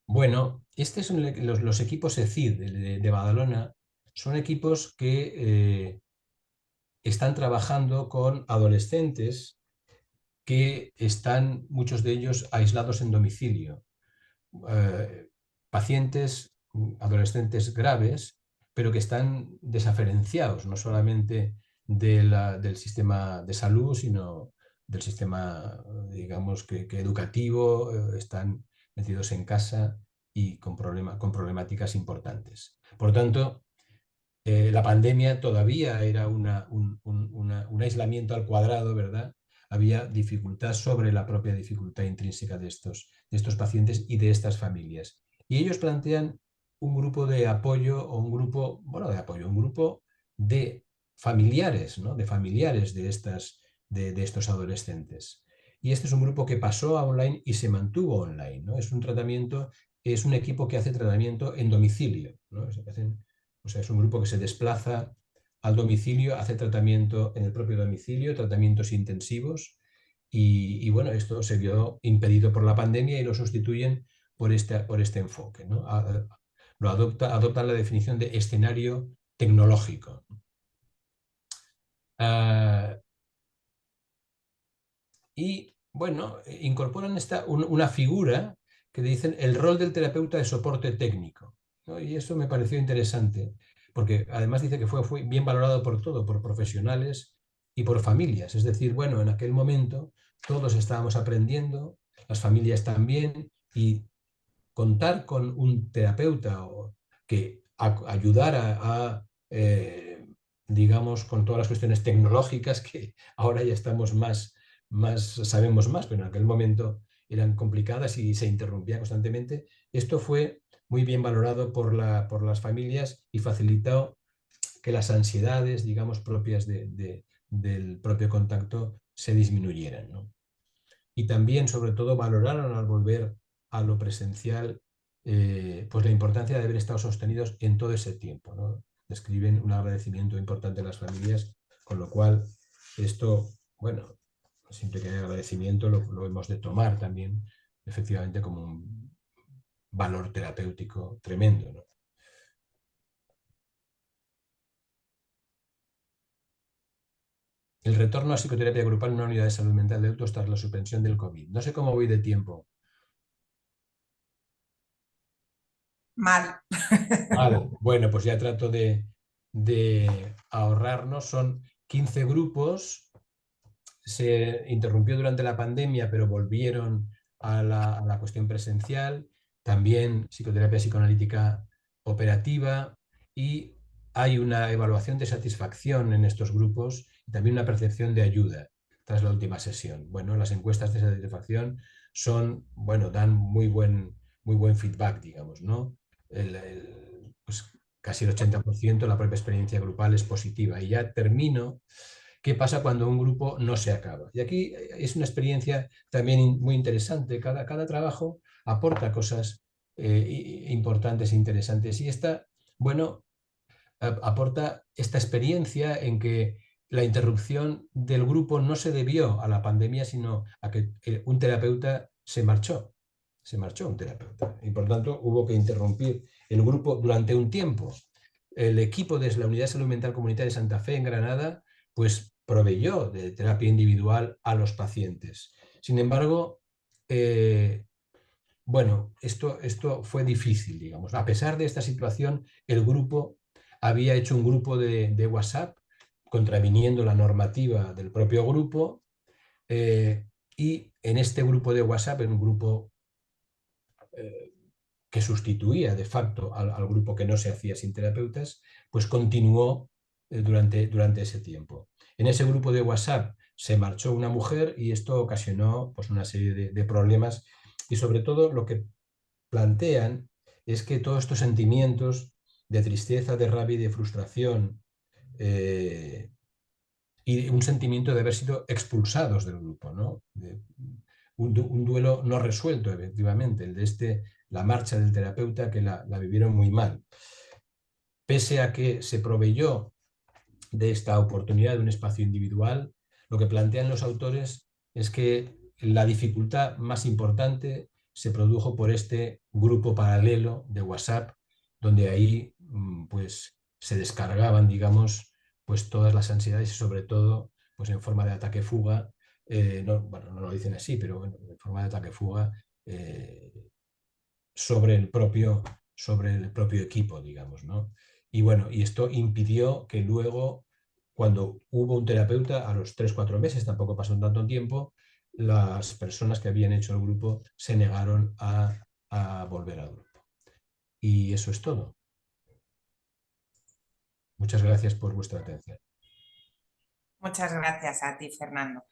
Bueno, estos son los equipos ECID de Badalona, son equipos que están trabajando con adolescentes que están, muchos de ellos, aislados en domicilio. Pacientes, adolescentes graves, pero que están desaferenciados, no solamente del sistema de salud, sino del sistema, digamos, que educativo, están metidos en casa y con problemáticas importantes. Por lo tanto, la pandemia todavía era un aislamiento al cuadrado, ¿verdad? Había dificultad sobre la propia dificultad intrínseca de estos pacientes y de estas familias. Y ellos plantean un grupo de apoyo o un grupo, bueno, de apoyo, un grupo de familiares, ¿no? De familiares de estos adolescentes. Y este es un grupo que pasó a online y se mantuvo online, ¿no? Es un equipo que hace tratamiento en domicilio, ¿no? O sea, es un grupo que se desplaza al domicilio, hace tratamiento en el propio domicilio, tratamientos intensivos y bueno, esto se vio impedido por la pandemia y lo sustituyen por este enfoque, ¿no? Adoptan la definición de escenario tecnológico. Y bueno, incorporan una figura que dicen el rol del terapeuta de soporte técnico, ¿no? Y eso me pareció interesante, porque además dice que fue bien valorado por todo, por profesionales y por familias. Es decir, bueno, en aquel momento todos estábamos aprendiendo, las familias también, y contar con un terapeuta que ayudara digamos, con todas las cuestiones tecnológicas que ahora ya estamos sabemos más, pero en aquel momento eran complicadas y se interrumpía constantemente. Esto fue muy bien valorado por las familias y facilitó que las ansiedades, digamos, propias del propio contacto se disminuyeran, ¿no? Y también, sobre todo, valoraron al volver a lo presencial, pues la importancia de haber estado sostenidos en todo ese tiempo, ¿no? Describen un agradecimiento importante a las familias, con lo cual esto, bueno, siempre que hay agradecimiento lo hemos de tomar también, efectivamente, como un valor terapéutico tremendo, ¿no? El retorno a psicoterapia grupal en una unidad de salud mental de adultos tras la suspensión del COVID. No sé cómo voy de tiempo. Mal. Vale, bueno, pues ya trato de ahorrarnos. Son 15 grupos. Se interrumpió durante la pandemia, pero volvieron a la cuestión presencial. También psicoterapia psicoanalítica operativa, y hay una evaluación de satisfacción en estos grupos y también una percepción de ayuda tras la última sesión. Bueno, las encuestas de satisfacción bueno, dan muy buen feedback, digamos, ¿no? Pues casi el 80%, la propia experiencia grupal es positiva. Y ya termino. ¿Qué pasa cuando un grupo no se acaba? Y aquí es una experiencia también muy interesante. Cada trabajo aporta cosas importantes e interesantes. Y bueno, aporta esta experiencia en que la interrupción del grupo no se debió a la pandemia, sino a que un terapeuta se marchó. Se marchó un terapeuta y por tanto hubo que interrumpir el grupo durante un tiempo. El equipo de la Unidad de Salud Mental Comunitaria de Santa Fe en Granada pues proveyó de terapia individual a los pacientes. Sin embargo, bueno, esto fue difícil, digamos. A pesar de esta situación, el grupo había hecho un grupo de WhatsApp contraviniendo la normativa del propio grupo, y en este grupo de WhatsApp, en un grupo que sustituía de facto al grupo que no se hacía sin terapeutas, pues continuó durante ese tiempo. En ese grupo de WhatsApp se marchó una mujer y esto ocasionó pues, una serie de problemas, y sobre todo lo que plantean es que todos estos sentimientos de tristeza, de rabia y de frustración, y un sentimiento de haber sido expulsados del grupo, ¿no? Un duelo no resuelto, efectivamente, el de la marcha del terapeuta, que la vivieron muy mal. Pese a que se proveyó de esta oportunidad de un espacio individual, lo que plantean los autores es que la dificultad más importante se produjo por este grupo paralelo de WhatsApp, donde ahí pues se descargaban, digamos, pues todas las ansiedades y sobre todo pues en forma de ataque-fuga, bueno, no lo dicen así, pero bueno, en forma de ataque-fuga sobre el propio equipo, digamos, ¿no? Y bueno, y esto impidió que luego, cuando hubo un terapeuta, a los 3-4 meses, tampoco pasó tanto tiempo, las personas que habían hecho el grupo se negaron a volver al grupo. Y eso es todo. Muchas gracias por vuestra atención. Muchas gracias a ti, Fernando.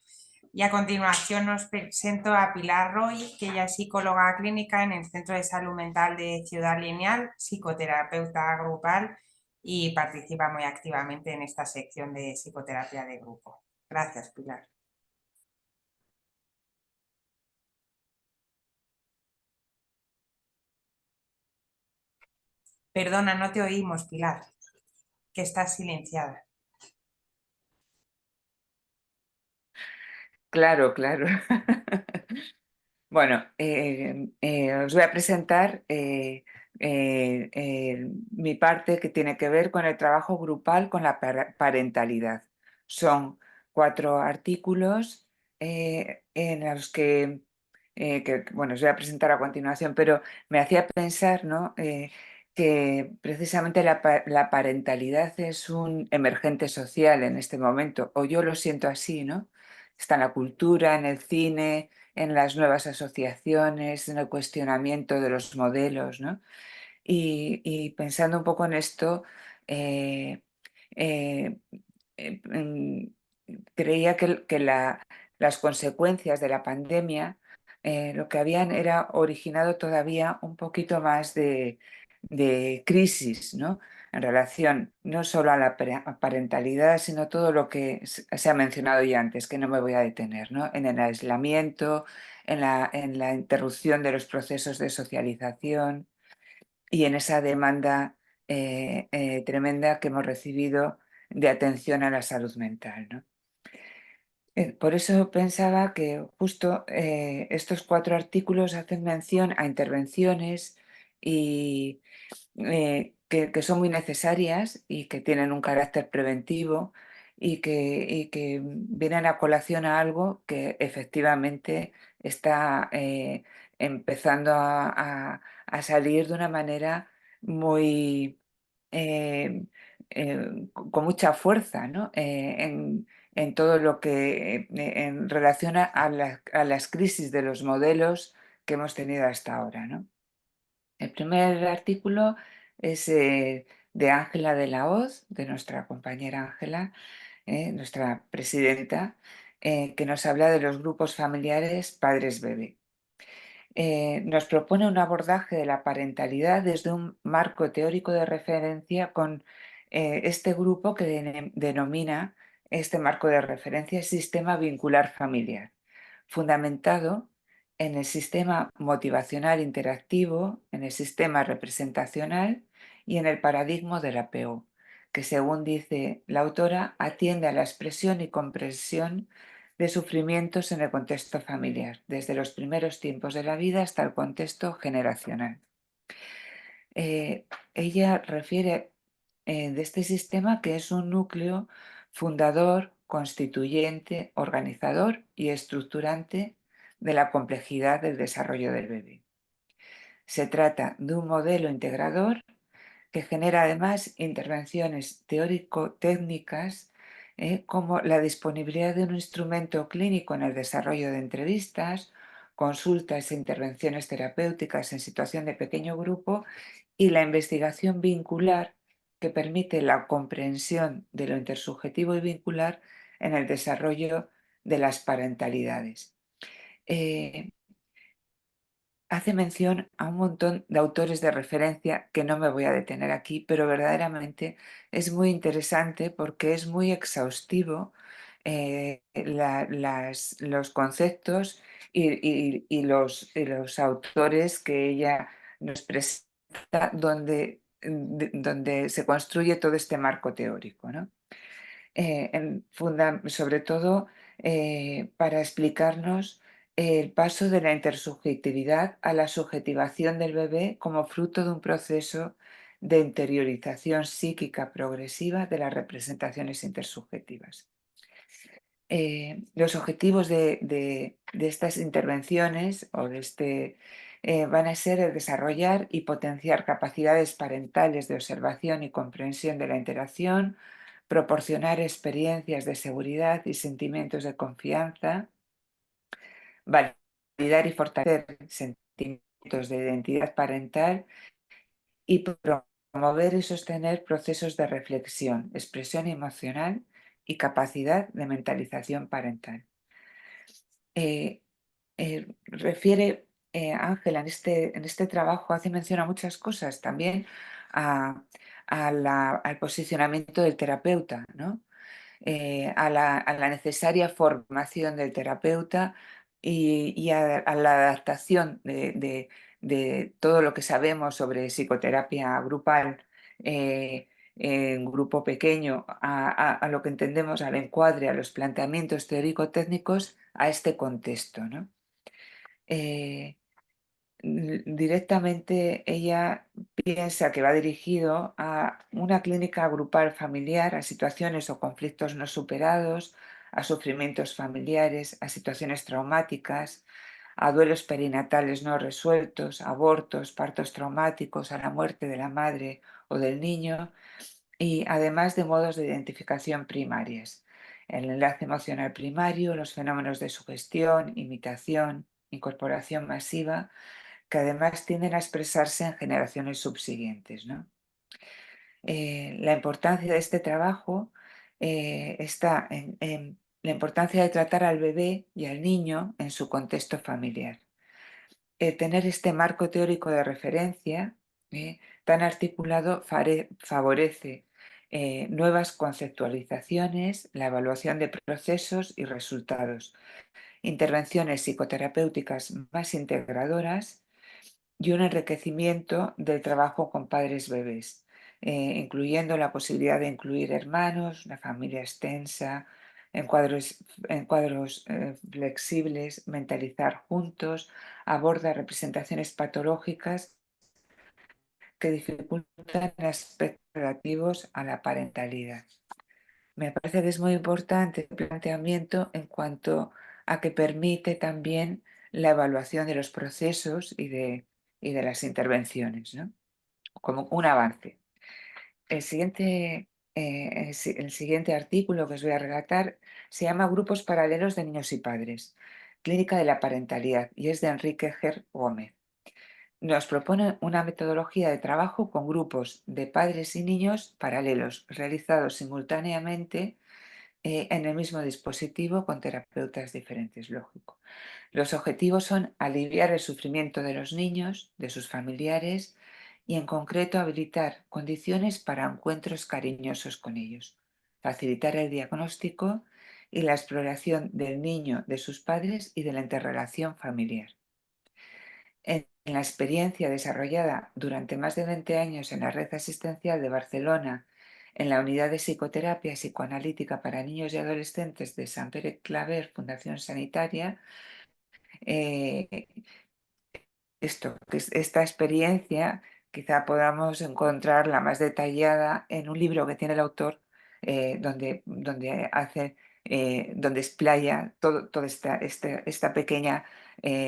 Y a continuación os presento a Pilar Roy, que ella es psicóloga clínica en el Centro de Salud Mental de Ciudad Lineal, psicoterapeuta grupal, y participa muy activamente en esta sección de psicoterapia de grupo. Gracias, Pilar. Perdona, no te oímos, Pilar, que estás silenciada. Claro, claro. Bueno, os voy a presentar mi parte que tiene que ver con el trabajo grupal con la parentalidad. Son 4 artículos en los que, bueno, os voy a presentar a continuación, pero me hacía pensar, ¿no? Que precisamente la parentalidad es un emergente social en este momento, o yo lo siento así, ¿no? Está en la cultura, en el cine, en las nuevas asociaciones, en el cuestionamiento de los modelos, ¿no? Y pensando un poco en esto, eh, eh, mm, creía que las consecuencias de la pandemia lo que habían era originado todavía un poquito más de crisis, ¿no? En relación no solo a la parentalidad, sino todo lo que se ha mencionado ya antes, que no me voy a detener, ¿no? En el aislamiento, en la interrupción de los procesos de socialización y en esa demanda tremenda que hemos recibido de atención a la salud mental, ¿no? Por eso pensaba que justo estos 4 artículos hacen mención a intervenciones y que son muy necesarias y que tienen un carácter preventivo y que vienen a colación a algo que efectivamente está empezando a salir de una manera muy eh, con mucha fuerza, ¿no? En todo lo que en relación a las crisis de los modelos que hemos tenido hasta ahora, ¿no? El primer artículo es de Ángela de la Hoz, de nuestra compañera Ángela, nuestra presidenta, que nos habla de los grupos familiares padres-bebé. Nos propone un abordaje de la parentalidad desde un marco teórico de referencia con este grupo que denomina este marco de referencia sistema vincular familiar, fundamentado en el sistema motivacional interactivo, en el sistema representacional y en el paradigma del apego, que según dice la autora atiende a la expresión y comprensión de sufrimientos en el contexto familiar, desde los primeros tiempos de la vida hasta el contexto generacional. Ella refiere de este sistema que es un núcleo fundador, constituyente, organizador y estructurante de la complejidad del desarrollo del bebé. Se trata de un modelo integrador que genera además intervenciones teórico-técnicas como la disponibilidad de un instrumento clínico en el desarrollo de entrevistas, consultas e intervenciones terapéuticas en situación de pequeño grupo y la investigación vincular que permite la comprensión de lo intersubjetivo y vincular en el desarrollo de las parentalidades. Hace mención a un montón de autores de referencia que no me voy a detener aquí, pero verdaderamente es muy interesante porque es muy exhaustivo los conceptos y los autores que ella nos presenta donde se construye todo este marco teórico, ¿no? Sobre todo para explicarnos el paso de la intersubjetividad a la subjetivación del bebé como fruto de un proceso de interiorización psíquica progresiva de las representaciones intersubjetivas. Los objetivos de estas intervenciones o van a ser el desarrollar y potenciar capacidades parentales de observación y comprensión de la interacción, proporcionar experiencias de seguridad y sentimientos de confianza, validar y fortalecer sentimientos de identidad parental y promover y sostener procesos de reflexión, expresión emocional y capacidad de mentalización parental. Refiere Ángela en este trabajo, hace mención a muchas cosas, también al posicionamiento del terapeuta, ¿no? A la necesaria formación del terapeuta y a la adaptación de todo lo que sabemos sobre psicoterapia grupal en grupo pequeño a lo que entendemos, al encuadre, a los planteamientos teórico-técnicos a este contexto, ¿no? Directamente ella piensa que va dirigido a una clínica grupal familiar, a situaciones o conflictos no superados, a sufrimientos familiares, a situaciones traumáticas, a duelos perinatales no resueltos, abortos, partos traumáticos, a la muerte de la madre o del niño, y además de modos de identificación primarias: el enlace emocional primario, los fenómenos de sugestión, imitación, incorporación masiva, que además tienden a expresarse en generaciones subsiguientes, ¿no? La importancia de este trabajo está en la importancia de tratar al bebé y al niño en su contexto familiar. Tener este marco teórico de referencia tan articulado favorece nuevas conceptualizaciones, la evaluación de procesos y resultados, intervenciones psicoterapéuticas más integradoras y un enriquecimiento del trabajo con padres bebés, incluyendo la posibilidad de incluir hermanos, una familia extensa, en cuadros flexibles, mentalizar juntos, aborda representaciones patológicas que dificultan aspectos relativos a la parentalidad. Me parece que es muy importante el planteamiento en cuanto a que permite también la evaluación de los procesos y de las intervenciones, ¿no? Como un avance. El siguiente artículo que os voy a relatar se llama Grupos paralelos de niños y padres, clínica de la parentalidad, y es de Enrique Ger Gómez. Nos propone una metodología de trabajo con grupos de padres y niños paralelos, realizados simultáneamente en el mismo dispositivo con terapeutas diferentes, lógico. Los objetivos son aliviar el sufrimiento de los niños, de sus familiares, y en concreto habilitar condiciones para encuentros cariñosos con ellos, facilitar el diagnóstico y la exploración del niño, de sus padres y de la interrelación familiar. En la experiencia desarrollada durante más de 20 años en la Red Asistencial de Barcelona, en la Unidad de Psicoterapia Psicoanalítica para Niños y Adolescentes de Sant Pere Claver, Fundación Sanitaria, eh, esta experiencia quizá podamos encontrarla más detallada en un libro que tiene el autor, donde explaya toda esta pequeña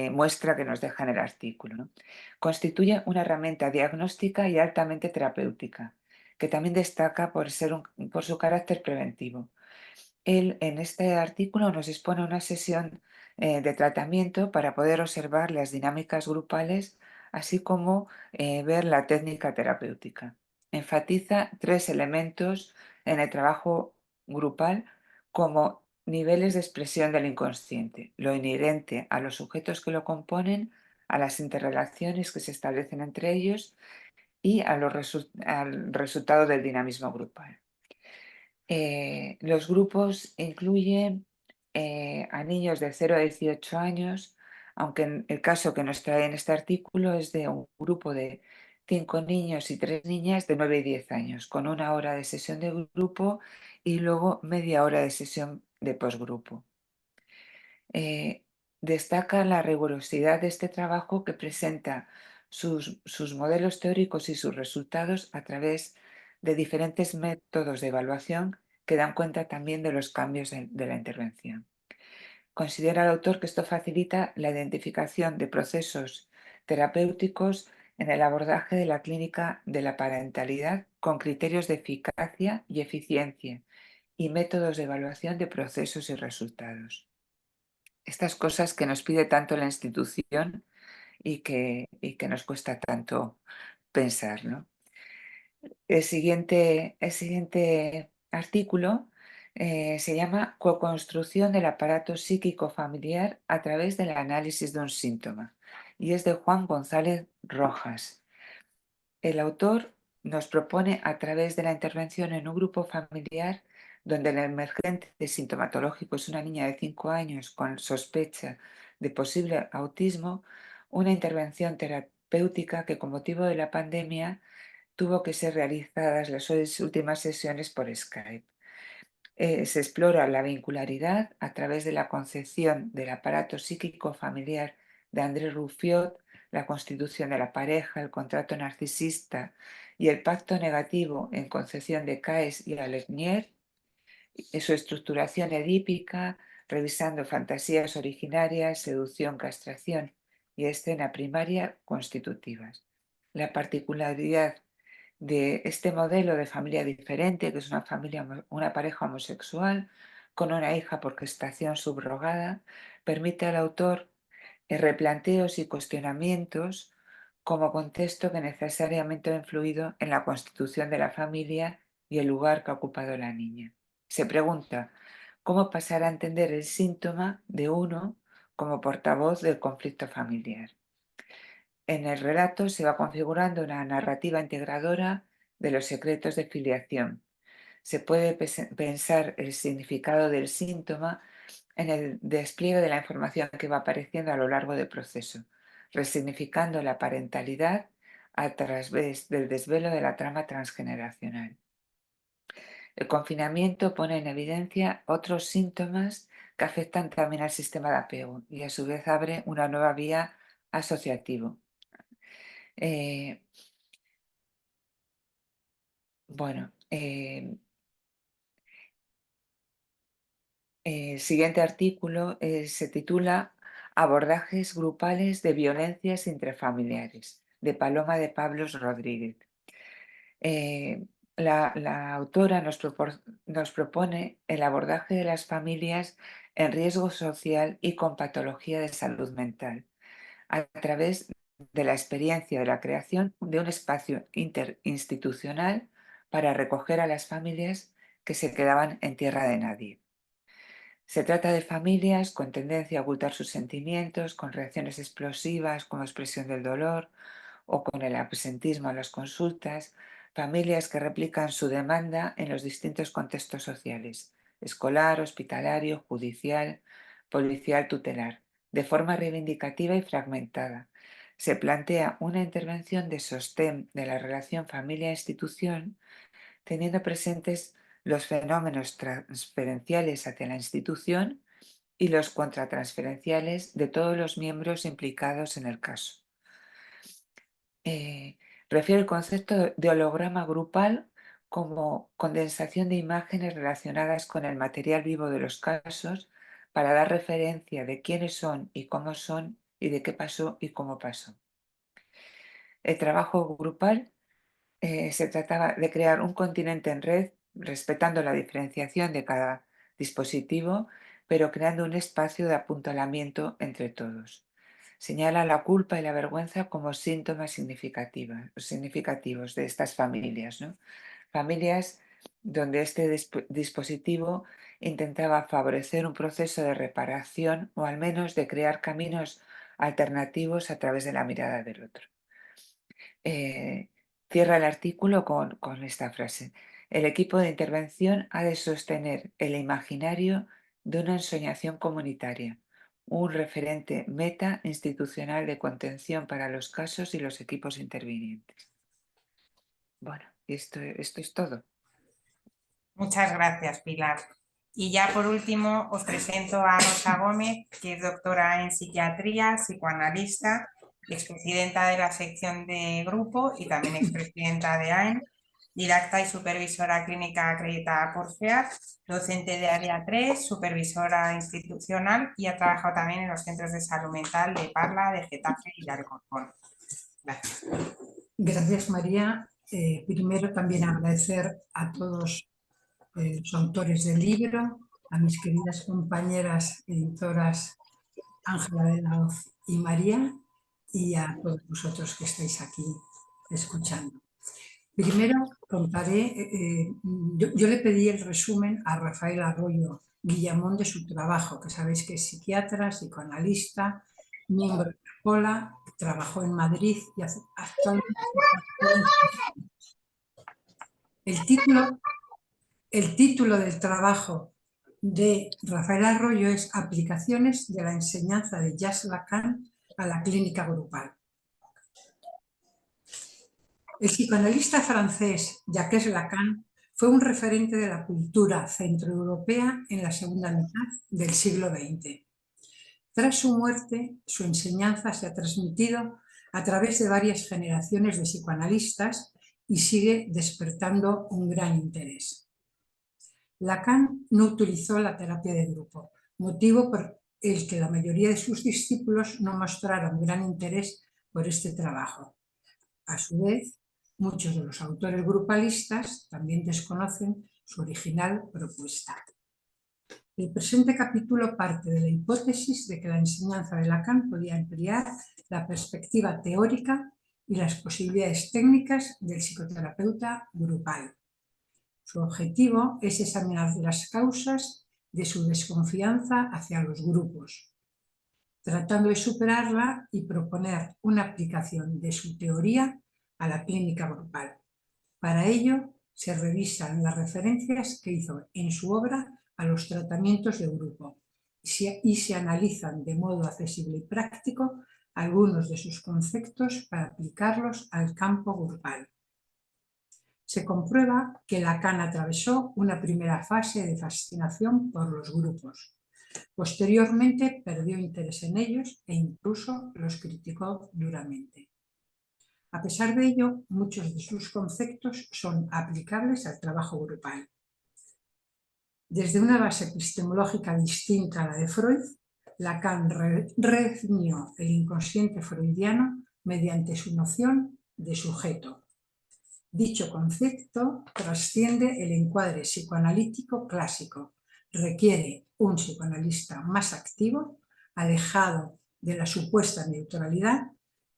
muestra que nos deja en el artículo, ¿no? Constituye una herramienta diagnóstica y altamente terapéutica, que también destaca por su carácter preventivo. Él en este artículo nos expone una sesión de tratamiento para poder observar las dinámicas grupales, así como ver la técnica terapéutica. Enfatiza 3 elementos en el trabajo grupal como niveles de expresión del inconsciente: lo inherente a los sujetos que lo componen, a las interrelaciones que se establecen entre ellos y al resultado del dinamismo grupal. Los grupos incluyen a niños de 0 a 18 años, aunque en el caso que nos trae en este artículo es de un grupo de 5 niños y 3 niñas de 9 y 10 años, con 1 hora de sesión de grupo y luego media hora de sesión de posgrupo. Destaca la rigurosidad de este trabajo, que presenta sus modelos teóricos y sus resultados a través de diferentes métodos de evaluación que dan cuenta también de los cambios de la intervención. Considera el autor que esto facilita la identificación de procesos terapéuticos en el abordaje de la clínica de la parentalidad con criterios de eficacia y eficiencia y métodos de evaluación de procesos y resultados. Estas cosas que nos pide tanto la institución y que nos cuesta tanto pensar, ¿no? El siguiente artículo se llama Co-construcción del aparato psíquico familiar a través del análisis de un síntoma, y es de Juan González Rojas. El autor nos propone, a través de la intervención en un grupo familiar donde el emergente sintomatológico es una niña de 5 años con sospecha de posible autismo, una intervención terapéutica que, con motivo de la pandemia, tuvo que ser realizadas las últimas sesiones por Skype. Se explora la vincularidad a través de la concepción del aparato psíquico familiar de André Ruffiot, la constitución de la pareja, el contrato narcisista y el pacto negativo en concepción de Caes y Alexnier, su estructuración edípica, revisando fantasías originarias, seducción, castración y escena primaria constitutivas. La particularidad de este modelo de familia diferente, que es una pareja homosexual con una hija por gestación subrogada, permite al autor replanteos y cuestionamientos como contexto que necesariamente ha influido en la constitución de la familia y el lugar que ha ocupado la niña. Se pregunta cómo pasar a entender el síntoma de uno como portavoz del conflicto familiar. En el relato se va configurando una narrativa integradora de los secretos de filiación. Se puede pensar el significado del síntoma en el despliegue de la información que va apareciendo a lo largo del proceso, resignificando la parentalidad a través del desvelo de la trama transgeneracional. El confinamiento pone en evidencia otros síntomas que afectan también al sistema de apego y a su vez abre una nueva vía asociativa. El siguiente artículo se titula Abordajes grupales de violencias intrafamiliares, de Paloma de Pablos Rodríguez. La autora nos propone el abordaje de las familias en riesgo social y con patología de salud mental, a través de la experiencia de la creación de un espacio interinstitucional para recoger a las familias que se quedaban en tierra de nadie. Se trata de familias con tendencia a ocultar sus sentimientos, con reacciones explosivas como expresión del dolor o con el absentismo a las consultas, familias que replican su demanda en los distintos contextos sociales, escolar, hospitalario, judicial, policial, tutelar, de forma reivindicativa y fragmentada. Se plantea una intervención de sostén de la relación familia-institución, teniendo presentes los fenómenos transferenciales hacia la institución y los contratransferenciales de todos los miembros implicados en el caso. Refiere el concepto de holograma grupal como condensación de imágenes relacionadas con el material vivo de los casos para dar referencia de quiénes son y cómo son y de qué pasó y cómo pasó. El trabajo grupal se trataba de crear un continente en red respetando la diferenciación de cada dispositivo, pero creando un espacio de apuntalamiento entre todos. Señala la culpa y la vergüenza como síntomas significativos de estas familias, ¿no? Familias donde este dispositivo intentaba favorecer un proceso de reparación o al menos de crear caminos alternativos a través de la mirada del otro. Cierra el artículo con esta frase. El equipo de intervención ha de sostener el imaginario de una ensoñación comunitaria, un referente meta institucional de contención para los casos y los equipos intervinientes. Bueno, esto es todo. Muchas gracias, Pilar. Y ya por último os presento a Rosa Gómez, que es doctora en psiquiatría, psicoanalista, expresidenta de la sección de grupo y también expresidenta de AEN, didacta y supervisora clínica acreditada por FEAD, docente de área 3, supervisora institucional y ha trabajado también en los centros de salud mental de Parla, de Getafe y de Alcorcón. Gracias. Gracias, María. Primero también agradecer a todos los autores del libro, a mis queridas compañeras editoras Ángela de la Hoz y María, y a todos vosotros que estáis aquí escuchando. Primero contaré, yo le pedí el resumen a Rafael Arroyo Guillamón de su trabajo, que sabéis que es psiquiatra, psicoanalista, miembro de la COLA, trabajó en Madrid y actualmente el título del trabajo de Rafael Arroyo es Aplicaciones de la enseñanza de Jacques Lacan a la clínica grupal. El psicoanalista francés Jacques Lacan fue un referente de la cultura centroeuropea en la segunda mitad del siglo XX. Tras su muerte, su enseñanza se ha transmitido a través de varias generaciones de psicoanalistas y sigue despertando un gran interés. Lacan no utilizó la terapia de grupo, motivo por el que la mayoría de sus discípulos no mostraron gran interés por este trabajo. A su vez, muchos de los autores grupalistas también desconocen su original propuesta. El presente capítulo parte de la hipótesis de que la enseñanza de Lacan podía emplear la perspectiva teórica y las posibilidades técnicas del psicoterapeuta grupal. Su objetivo es examinar las causas de su desconfianza hacia los grupos, tratando de superarla y proponer una aplicación de su teoría a la clínica grupal. Para ello, se revisan las referencias que hizo en su obra a los tratamientos de grupo y se analizan de modo accesible y práctico algunos de sus conceptos para aplicarlos al campo grupal. Se comprueba que Lacan atravesó una primera fase de fascinación por los grupos. Posteriormente perdió interés en ellos e incluso los criticó duramente. A pesar de ello, muchos de sus conceptos son aplicables al trabajo grupal. Desde una base epistemológica distinta a la de Freud, Lacan redefinió el inconsciente freudiano mediante su noción de sujeto. Dicho concepto trasciende el encuadre psicoanalítico clásico, requiere un psicoanalista más activo, alejado de la supuesta neutralidad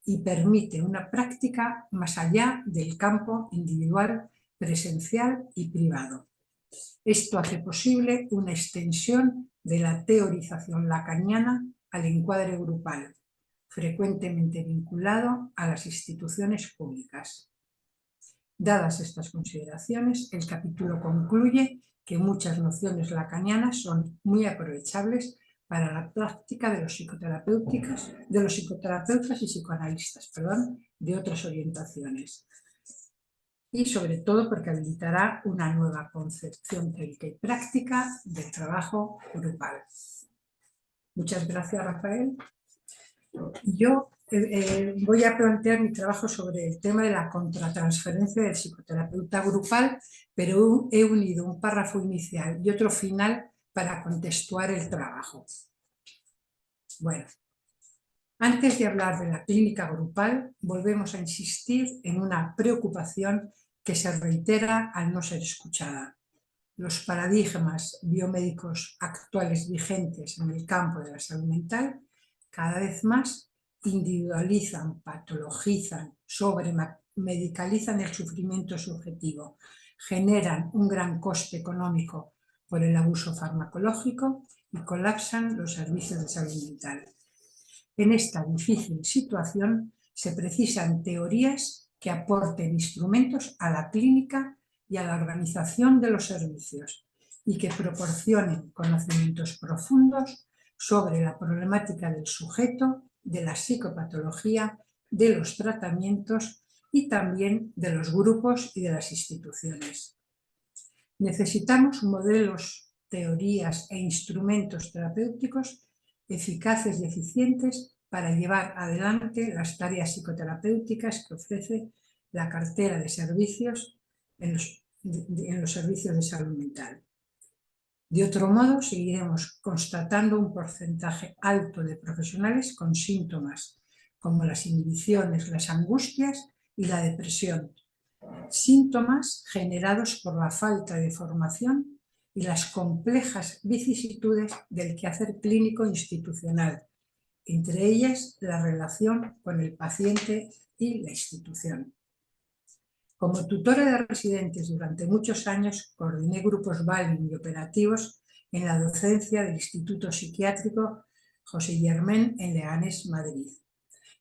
y permite una práctica más allá del campo individual, presencial y privado. Esto hace posible una extensión de la teorización lacaniana al encuadre grupal, frecuentemente vinculado a las instituciones públicas. Dadas estas consideraciones, el capítulo concluye que muchas nociones lacanianas son muy aprovechables para la práctica de los psicoterapeutas y psicoanalistas, de otras orientaciones. Y sobre todo porque habilitará una nueva concepción teórica y práctica del trabajo grupal. Muchas gracias, Rafael. Yo voy a plantear mi trabajo sobre el tema de la contratransferencia del psicoterapeuta grupal, pero he unido un párrafo inicial y otro final para contextuar el trabajo. Bueno, antes de hablar de la clínica grupal, volvemos a insistir en una preocupación que se reitera al no ser escuchada. Los paradigmas biomédicos actuales vigentes en el campo de la salud mental cada vez más individualizan, patologizan, sobremedicalizan el sufrimiento subjetivo, generan un gran coste económico por el abuso farmacológico y colapsan los servicios de salud mental. En esta difícil situación se precisan teorías que aporten instrumentos a la clínica y a la organización de los servicios y que proporcionen conocimientos profundos sobre la problemática del sujeto, de la psicopatología, de los tratamientos y también de los grupos y de las instituciones. Necesitamos modelos, teorías e instrumentos terapéuticos eficaces y eficientes para llevar adelante las tareas psicoterapéuticas que ofrece la cartera de servicios en los servicios de salud mental. De otro modo, seguiremos constatando un porcentaje alto de profesionales con síntomas como las inhibiciones, las angustias y la depresión, síntomas generados por la falta de formación y las complejas vicisitudes del quehacer clínico institucional, entre ellas la relación con el paciente y la institución. Como tutora de residentes durante muchos años, coordiné grupos Balin y operativos en la docencia del Instituto Psiquiátrico José Germán en Leganés, Madrid.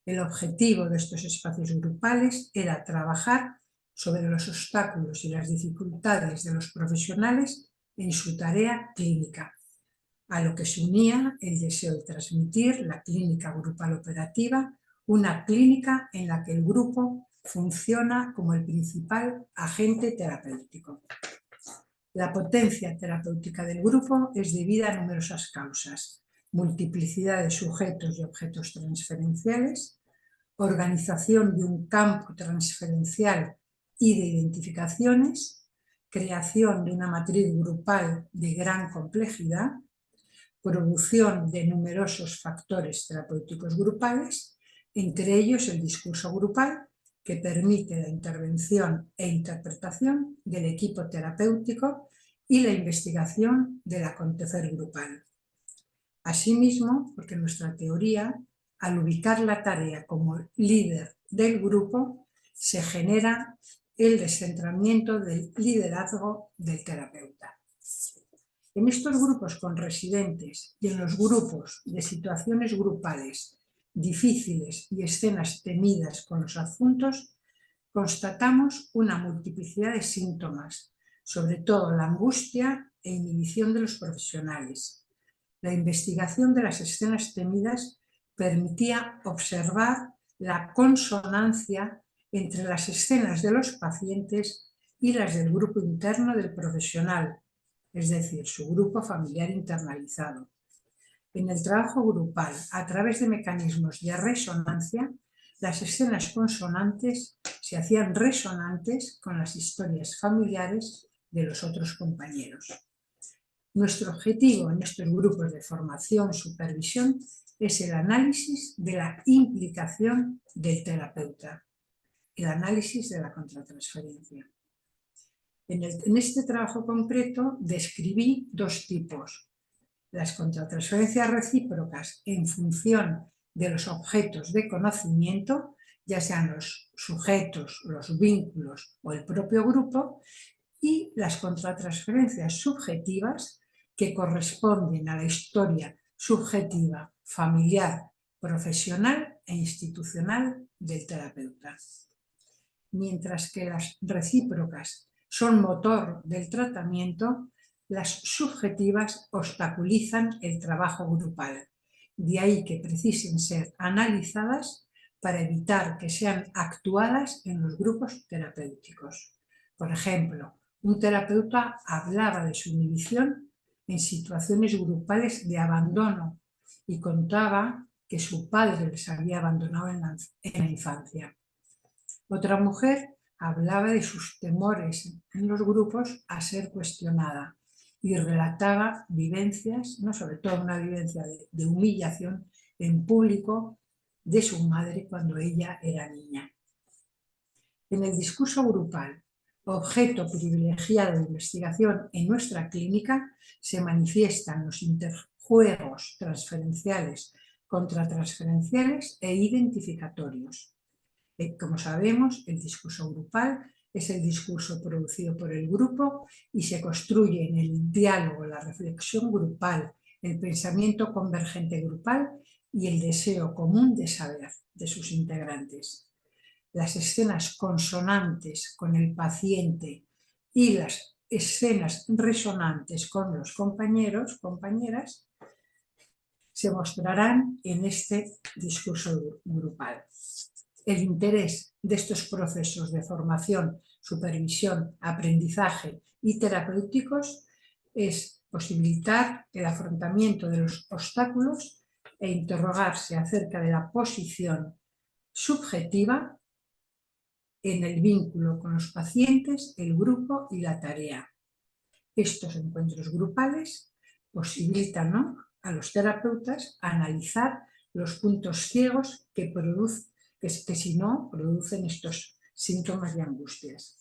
El objetivo de estos espacios grupales era trabajar sobre los obstáculos y las dificultades de los profesionales en su tarea clínica, a lo que se unía el deseo de transmitir la clínica grupal operativa, una clínica en la que el grupo funciona como el principal agente terapéutico. La potencia terapéutica del grupo es debida a numerosas causas: multiplicidad de sujetos y objetos transferenciales, organización de un campo transferencial y de identificaciones creación de una matriz grupal de gran complejidad, producción de numerosos factores terapéuticos grupales, entre ellos el discurso grupal, que permite la intervención e interpretación del equipo terapéutico y la investigación del acontecer grupal. Asimismo, porque nuestra teoría, al ubicar la tarea como líder del grupo, se genera el descentramiento del liderazgo del terapeuta. En estos grupos con residentes y en los grupos de situaciones grupales difíciles y escenas temidas con los adjuntos, constatamos una multiplicidad de síntomas, sobre todo la angustia e inhibición de los profesionales. La investigación de las escenas temidas permitía observar la consonancia entre las escenas de los pacientes y las del grupo interno del profesional, es decir, su grupo familiar internalizado. En el trabajo grupal, a través de mecanismos de resonancia, las escenas consonantes se hacían resonantes con las historias familiares de los otros compañeros. Nuestro objetivo en estos grupos de formación-supervisión es el análisis de la implicación del terapeuta, el análisis de la contratransferencia. En este trabajo concreto describí dos tipos: las contratransferencias recíprocas en función de los objetos de conocimiento, ya sean los sujetos, los vínculos o el propio grupo, y las contratransferencias subjetivas que corresponden a la historia subjetiva, familiar, profesional e institucional del terapeuta. Mientras que las recíprocas son motor del tratamiento, las subjetivas obstaculizan el trabajo grupal. De ahí que precisen ser analizadas para evitar que sean actuadas en los grupos terapéuticos. Por ejemplo, un terapeuta hablaba de su inhibición en situaciones grupales de abandono y contaba que su padre les había abandonado en la infancia. Otra mujer hablaba de sus temores en los grupos a ser cuestionada y relataba vivencias, no sobre todo una vivencia de humillación en público de su madre cuando ella era niña. En el discurso grupal, objeto privilegiado de investigación en nuestra clínica, se manifiestan los interjuegos transferenciales, contratransferenciales e identificatorios. Como sabemos, el discurso grupal es el discurso producido por el grupo y se construye en el diálogo, la reflexión grupal, el pensamiento convergente grupal y el deseo común de saber de sus integrantes. Las escenas consonantes con el paciente y las escenas resonantes con los compañeros, compañeras, se mostrarán en este discurso grupal. El interés de estos procesos de formación, supervisión, aprendizaje y terapéuticos es posibilitar el afrontamiento de los obstáculos e interrogarse acerca de la posición subjetiva en el vínculo con los pacientes, el grupo y la tarea. Estos encuentros grupales posibilitan a los terapeutas analizar los puntos ciegos que si no producen estos síntomas de angustias.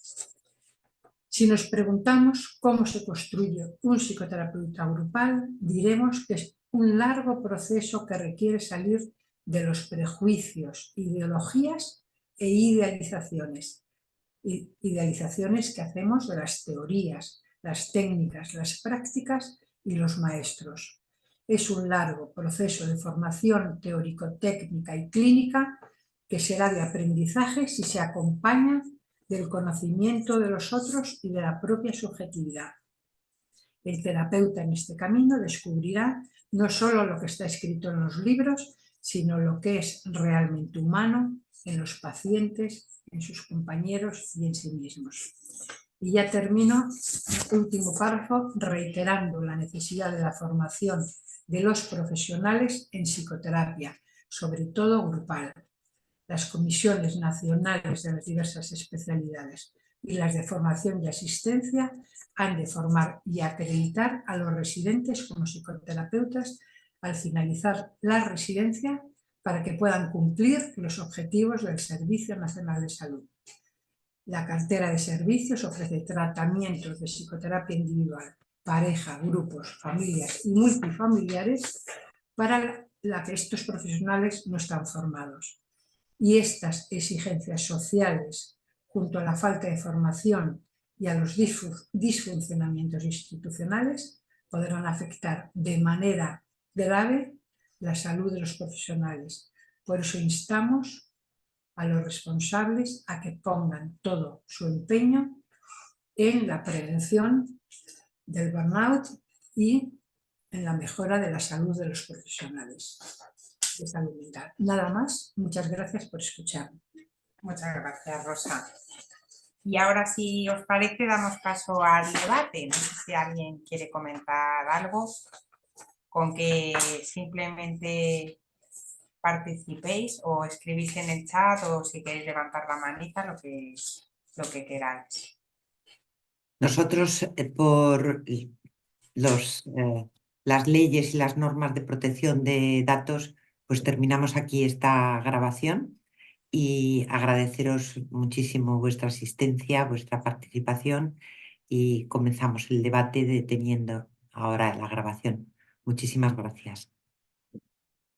Si nos preguntamos cómo se construye un psicoterapeuta grupal, diremos que es un largo proceso que requiere salir de los prejuicios, ideologías e idealizaciones que hacemos de las teorías, las técnicas, las prácticas y los maestros. Es un largo proceso de formación teórico-técnica y clínica que será de aprendizaje si se acompaña del conocimiento de los otros y de la propia subjetividad. El terapeuta en este camino descubrirá no solo lo que está escrito en los libros, sino lo que es realmente humano en los pacientes, en sus compañeros y en sí mismos. Y ya termino este último párrafo reiterando la necesidad de la formación de los profesionales en psicoterapia, sobre todo grupal. Las comisiones nacionales de las diversas especialidades y las de formación y asistencia han de formar y acreditar a los residentes como psicoterapeutas al finalizar la residencia para que puedan cumplir los objetivos del Servicio Nacional de Salud. La cartera de servicios ofrece tratamientos de psicoterapia individual, pareja, grupos, familias y multifamiliares para la que estos profesionales no están formados. Y estas exigencias sociales, junto a la falta de formación y a los disfuncionamientos institucionales, podrán afectar de manera grave la salud de los profesionales. Por eso instamos a los responsables a que pongan todo su empeño en la prevención del burnout y en la mejora de la salud de los profesionales de salud mental. Nada más, muchas gracias por escucharme. Muchas gracias, Rosa. Y ahora, si os parece, damos paso al debate. No sé si alguien quiere comentar algo, con que simplemente participéis o escribís en el chat o si queréis levantar la manita, lo que queráis. Nosotros, por las leyes y las normas de protección de datos, pues terminamos aquí esta grabación y agradeceros muchísimo vuestra asistencia, vuestra participación y comenzamos el debate deteniendo ahora la grabación. Muchísimas gracias.